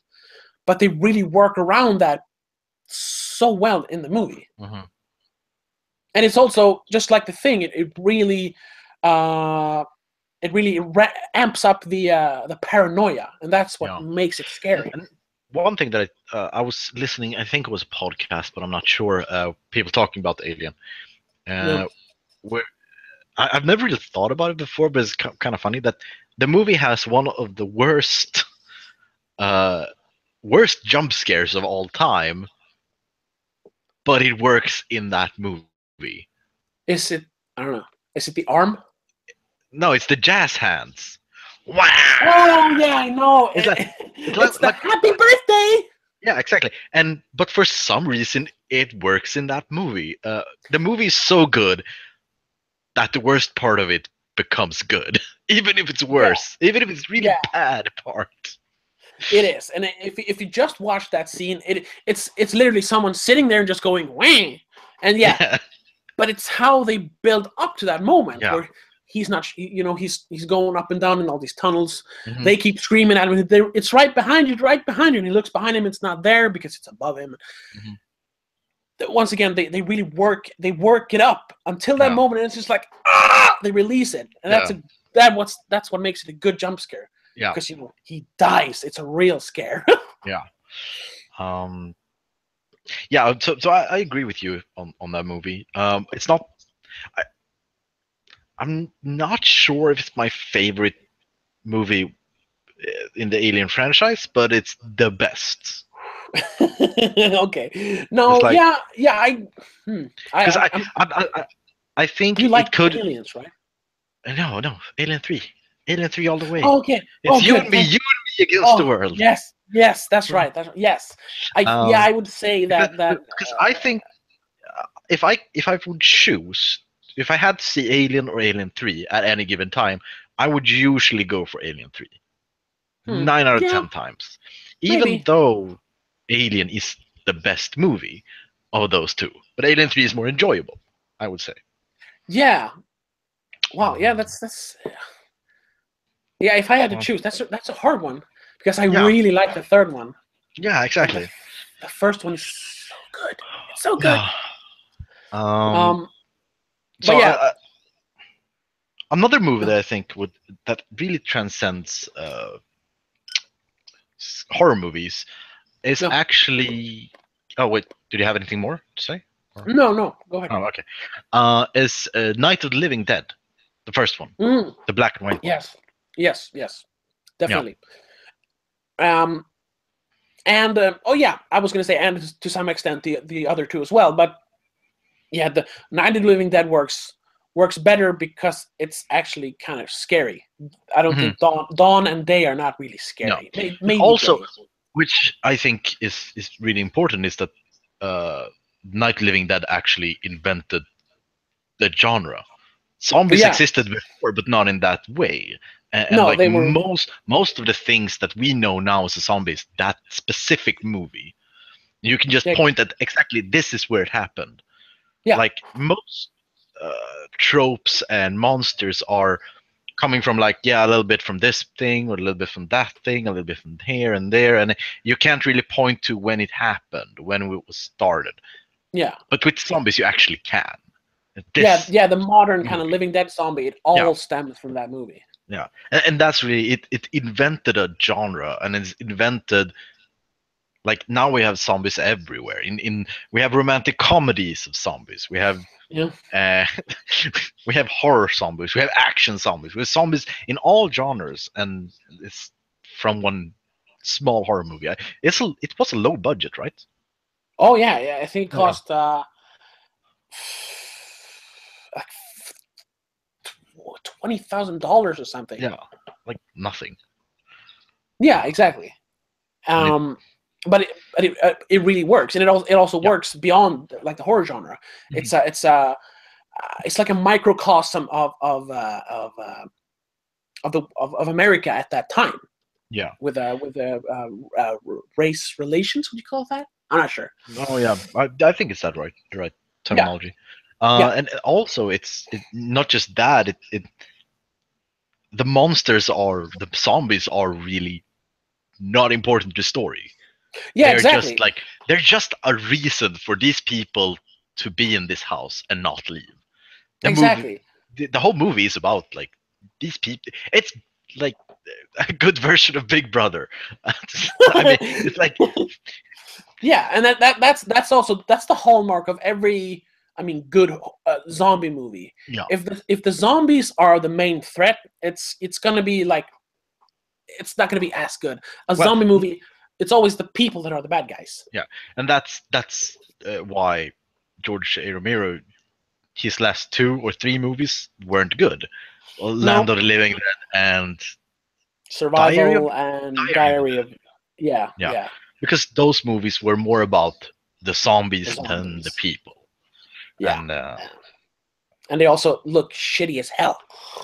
but they really work around that so well in the movie. Mm-hmm. And it's also just like the thing. It really amps up the paranoia, and that's what makes it scary. And one thing that I was listening, I think it was a podcast, but I'm not sure. People talking about Alien, where I've never really thought about it before, but it's kind of funny that the movie has one of the worst jump scares of all time, but it works in that movie. Is it? I don't know. Is it the arm? No, it's the jazz hands. Wow! Oh yeah, I know. It's the happy birthday. Yeah, exactly. But for some reason, it works in that movie. The movie is so good that the worst part of it becomes good, even if it's worse, even if it's really bad part. It is, and if you just watch that scene, it's literally someone sitting there and just going whang, and but it's how they build up to that moment where he's not, he's going up and down in all these tunnels. Mm-hmm. They keep screaming at him. It's right behind you, and he looks behind him. It's not there because it's above him. Mm-hmm. Once again, they really work it up until that moment, and it's just like they release it, and that's what makes it a good jump scare. Yeah, because he dies. It's a real scare. Yeah. Yeah. So I agree with you on that movie. It's not. I'm not sure if it's my favorite movie in the Alien franchise, but it's the best. Okay. No. Like, I think you like it could. Aliens, right? No, Alien 3. Alien 3 all the way. Oh, okay. It's you and me against the world. Yes, that's right. Yes. I would say that because I think if I would choose, if I had to see Alien or Alien 3 at any given time, I would usually go for Alien 3. 9 out of 10 times. Even though Alien is the best movie of those two. But Alien 3 is more enjoyable, I would say. Yeah. Wow, yeah, that's yeah, if I had to choose, that's a hard one because I really like the third one. Yeah, exactly. The first one is so good. It's so good. Another movie that I think that really transcends horror movies is actually. Oh wait, did you have anything more to say? No, go ahead. Oh, okay. Is Night of the Living Dead, the first one, the black and white one. Yes, definitely. Yeah. I was going to say, and to some extent the other two as well, but yeah, the Night of the Living Dead works better because it's actually kind of scary. I don't think Dawn and Day are not really scary. No. Maybe also, Day. Which I think is really important, is that Night of the Living Dead actually invented the genre. Zombies existed before, but not in that way. And they were... most of the things that we know now as a zombie is that specific movie. You can just point at exactly this is where it happened. Yeah. Like most tropes and monsters are coming from a little bit from this thing, or a little bit from that thing, a little bit from here and there, and you can't really point to when it happened, when it was started. Yeah. But with zombies, you actually can. The modern kind of Living Dead zombie, it all stems from that movie. Yeah, and that's really it invented a genre, and it's invented, now we have zombies everywhere. We have romantic comedies of zombies. We have we have horror zombies. We have action zombies. We have zombies in all genres, and it's from one small horror movie. It was a low budget, right? Oh yeah. I think it cost $20,000 or something. Yeah, like nothing. Yeah, exactly. But it really works, and it also works beyond the horror genre. Mm-hmm. It's like a microcosm of America at that time. Yeah. With race relations, would you call that? I'm not sure. Oh yeah, I think it's the right terminology. And also, not just that. The monsters the zombies are really not important to the story. Yeah, exactly. They're just a reason for these people to be in this house and not leave. The movie, Exactly. the whole movie is about like these people. It's like a good version of Big Brother. I mean, it's like Yeah, and that's also that's the hallmark of every, I mean, good zombie movie. yeah, If the zombies are the main threat, it's gonna be like, it's not gonna be as good. A well, zombie movie, it's always the people that are the bad guys. yeah, and that's why George A. Romero, his last 2 or 3 movies weren't good. Well, Land No, of the Living Dead and Diary of survival and Diary of the diary Dead. of, yeah, Yeah, yeah, because those movies were more about the the zombies than the zombies. people. Yeah, And and they also look shitty as hell.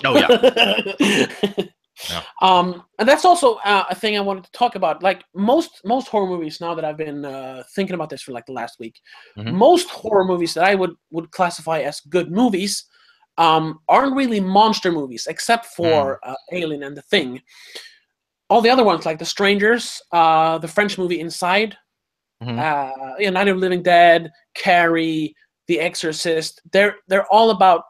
oh yeah, yeah. And that's also a thing I wanted to talk about. Like most horror movies, now that I've been thinking about this for like the last week, Mhm. most horror movies that I would classify as good movies aren't really monster movies, except for Alien and The Thing. All the other ones, like The Strangers, the French movie Inside, Mhm. Night of the Living Dead, Carrie, The Exorcist, they're all about,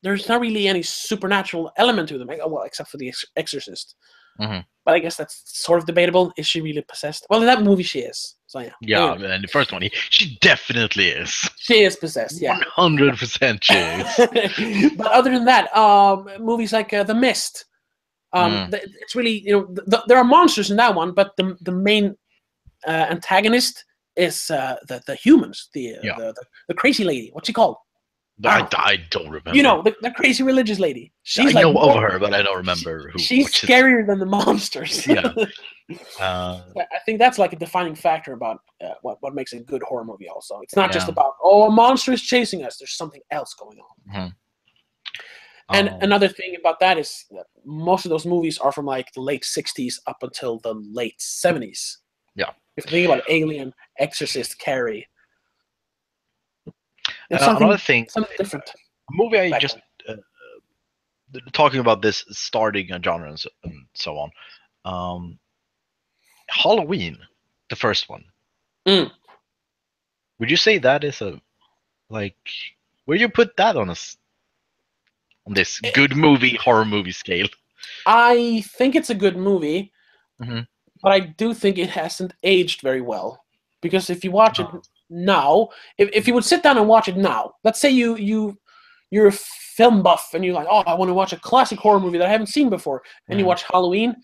there's not really any supernatural element to them, well, except for The Exorcist. Mhm. But I guess that's sort of debatable. Is she really possessed? Well, in that movie, she is. So yeah. Yeah, Anyway, and the first one, she definitely is. she is possessed. Yeah. 100% she is. But other than that, movies like The Mist. It's really, there are monsters in that one, but the main antagonist is the humans, Yeah, the crazy lady. What's she called? I don't remember. You know, the crazy religious lady. I She's like know of more, her, but I don't remember she's which is. scarier than the monsters. Yeah. I think that's like a defining factor about what makes a good horror movie. Also, it's not just Yeah. about, oh, a monster is chasing us. There's something else going on. Mhm. And another thing about that is that most of those movies are from like the late '60s up until the late '70s. Yeah. If you think about Alien, Exorcist, Carrie, it's something Another thing, something different. a movie I back just then. talking about this starting a genre and so on. Halloween, the first one. Mm. Would you say that is a like? Where you put that on on this good movie horror movie scale? I think it's a good movie, Mhm. but I do think it hasn't aged very well. Because if you watch it now, if you would sit down and watch it now, let's say you're a film buff and you're like, oh, I want to watch a classic horror movie that I haven't seen before, and you watch Halloween,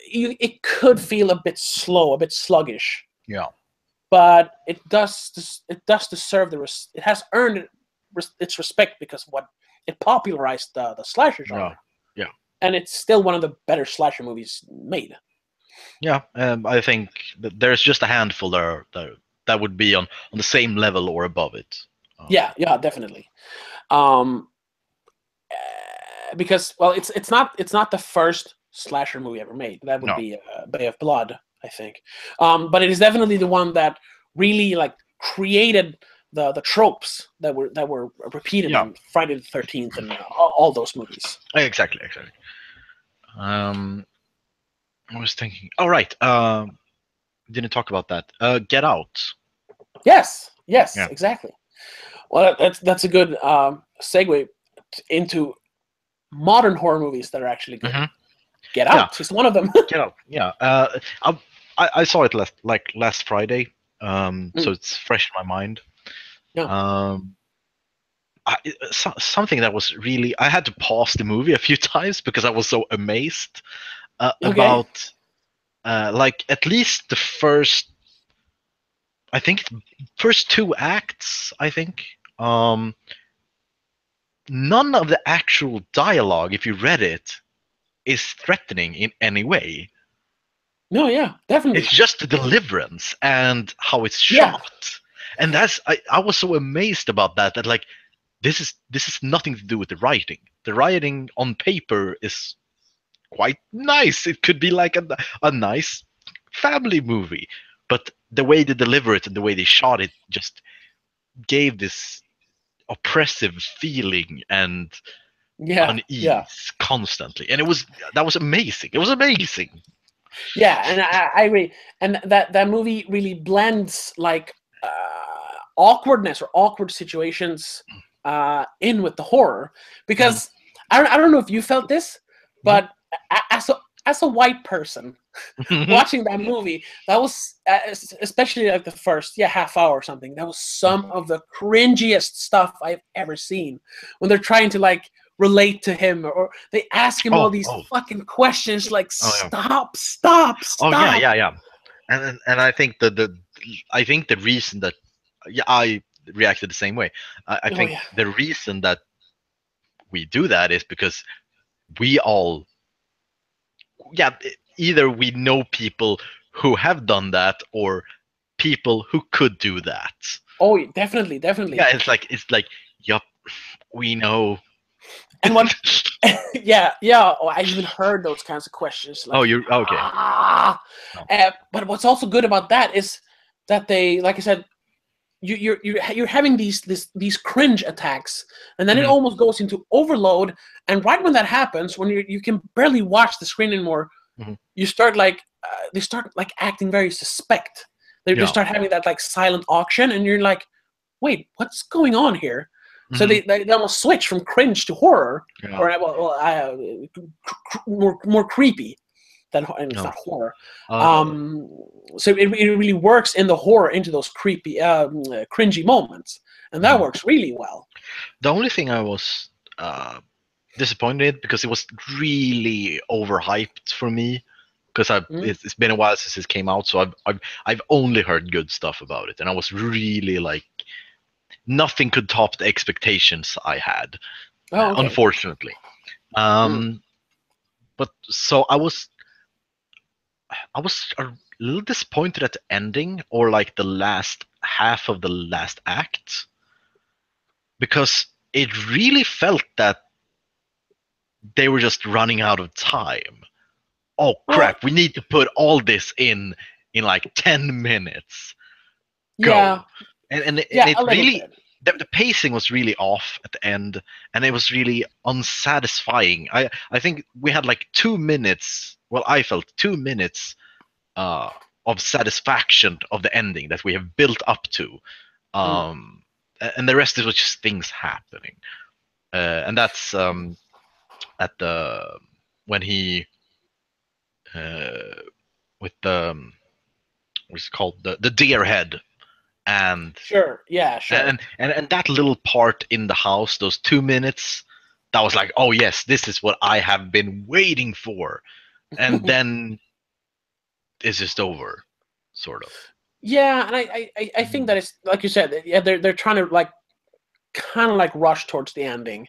it could feel a bit slow, a bit sluggish. Yeah. But it does deserve it has earned its respect because what it popularized the slasher genre. Yeah. And it's still one of the better slasher movies made. Yeah, I think that there's just a handful there that would be on the same level or above it. Yeah, definitely. Because well, it's not the first slasher movie ever made. That would be Bay of Blood, I think. But it is definitely the one that really like created the tropes that were repeated in Friday the 13th and all those movies. Exactly. I was thinking. All right. Didn't talk about that. Get Out. Yes, Yeah. exactly. Well, that's a good segue into modern horror movies that are actually good. Get Out is one of them. Get Out. Yeah. I saw it last Friday. So it's fresh in my mind. Yeah. Something that was really, I had to pause the movie a few times because I was so amazed about like at least the first, I think first 2 acts. I think none of the actual dialogue, if you read it, is threatening in any way. No, yeah, definitely. It's just the deliverance and how it's shot. And that's I was so amazed about that like this is nothing to do with the writing. The writing on paper is quite nice. It could be like a nice family movie, but the way they deliver it and the way they shot it just gave this oppressive feeling and Yeah, yeah, unease constantly, and that was amazing. It was amazing. yeah. And I agree. And that movie really blends like awkwardness or awkward situations in with the horror. Because I don't know if you felt this, but as a white person watching that movie, that was especially like the first half hour or something. That was some of the cringiest stuff I've ever seen when they're trying to like relate to him, or they ask him all these fucking questions like stop. Oh yeah. And I think the reason that I reacted the same way. I think the reason that we do that is because we all either we know people who have done that or people who could do that. Oh, definitely. Yeah, it's like yup, we know. And what oh, I even heard those kinds of questions like, oh, you're okay. But what's also good about that is that they, like I said, you're having these cringe attacks, and then it almost goes into overload. And right when that happens, when you can barely watch the screen anymore, you start like they start like acting very suspect. They start having that like silent auction, and you're like, wait, what's going on here? So they almost switch from cringe to horror, or more creepy than, and it's not horror. So it really works in the horror into those creepy, cringy moments, and that works really well. The only thing I was disappointed because it was really overhyped for me. Because it's been a while since it came out, so I've only heard good stuff about it, and I was really like, nothing could top the expectations I had, unfortunately. But so I was a little disappointed at the ending, or like the last half of the last act, because it really felt that they were just running out of time. Oh crap, we need to put all this in like 10 minutes. Go. Yeah. And it really, the pacing was really off at the end, and it was really unsatisfying. I think we had like 2 minutes, well, I felt 2 minutes of satisfaction of the ending that we have built up to. And the rest was just things happening. And that's at the, when he, with the, what's it called, the deer head, and sure, and that little part in the house, those 2 minutes, that was like, oh yes, this is what I have been waiting for, and then it's just over, sort of. Yeah, and I think that it's like you said, they're trying to like kind of like rush towards the ending,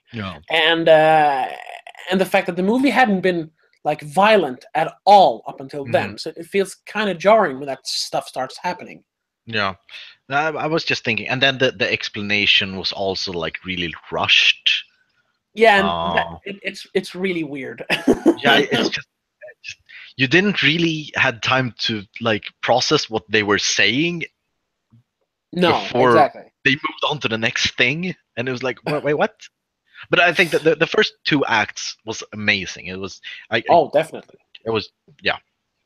and the fact that the movie hadn't been like violent at all up until then, so it feels kind of jarring when that stuff starts happening. Yeah, I was just thinking, and then the explanation was also like really rushed. Yeah, and it's really weird. Yeah, it's just you didn't really had time to like process what they were saying. No, before exactly. They moved on to the next thing, and it was like, wait, what? But I think that the first 2 acts was amazing. It was, definitely. It was,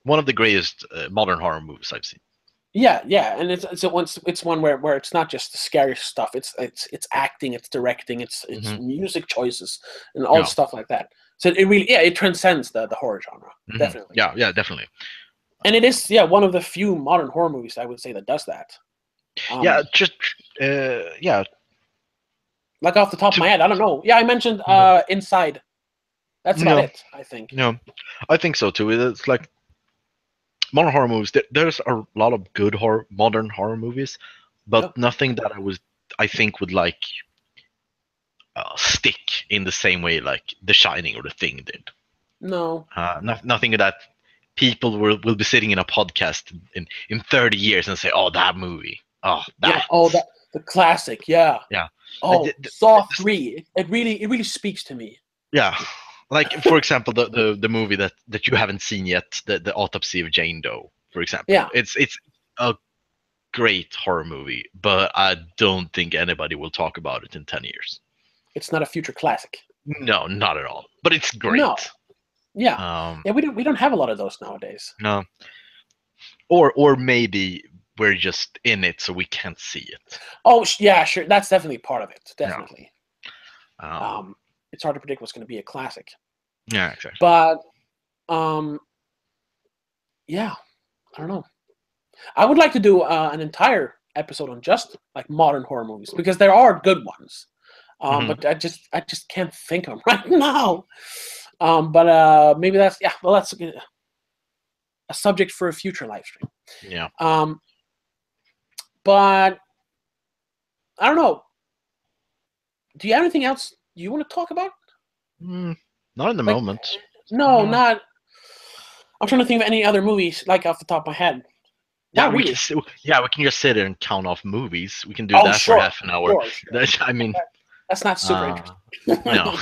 one of the greatest modern horror movies I've seen. Yeah, and it's one where it's not just the scary stuff. It's acting, it's directing, it's music choices, and all stuff like that. So it really it transcends the horror genre, definitely. Yeah, definitely. And it is one of the few modern horror movies I would say that does that. Like off the top of my head, I don't know. Yeah, I mentioned Inside. That's about it, I think. No, I think so too. It's like modern horror movies. There's a lot of good modern horror movies, but nothing that I think would like stick in the same way like The Shining or The Thing did. No. Nothing that people will be sitting in a podcast in 30 years and say, "Oh, that movie. Oh, that. Yeah. Oh, the classic. Yeah. Yeah. Oh, Saw 3. It really speaks to me. Yeah. Like, for example, the movie that you haven't seen yet, the Autopsy of Jane Doe, for example. Yeah. It's a great horror movie, but I don't think anybody will talk about it in 10 years. It's not a future classic. No, not at all. But it's great. No. Yeah. Um, Yeah, we don't have a lot of those nowadays. no. Or maybe we're just in it so we can't see it. Oh, yeah, sure. That's definitely part of it. Definitely. It's hard to predict what's going to be a classic. Yeah, exactly. But, yeah, I don't know. I would like to do an entire episode on just like modern horror movies because there are good ones. But I just can't think of them right now. But maybe that's well, that's a subject for a future live stream. Yeah. But I don't know. Do you have anything else you want to talk about? Not in the moment. No, not. I'm trying to think of any other movies like off the top of my head. Yeah, Not we really. can just sit there and count off movies. We can do that sure, for half an hour. Sure. I mean, that's not super interesting. No.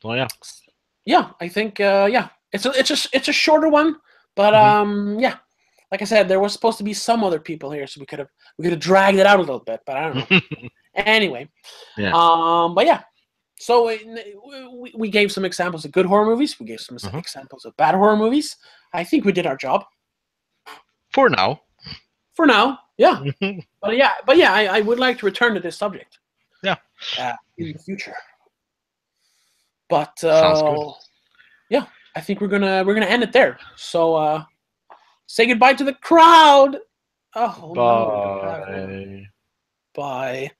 Well, yeah. Yeah, I think it's a shorter one, but yeah, like I said, there was supposed to be some other people here, so we could have dragged it out a little bit, but I don't know. Anyway, Yeah. But yeah, so we gave some examples of good horror movies. We gave some examples of bad horror movies. I think we did our job for now. For now, yeah. But yeah, I would like to return to this subject. Yeah. In the future. But sounds good. Yeah, I think we're gonna end it there. So say goodbye to the crowd. Oh, bye. No. Bye.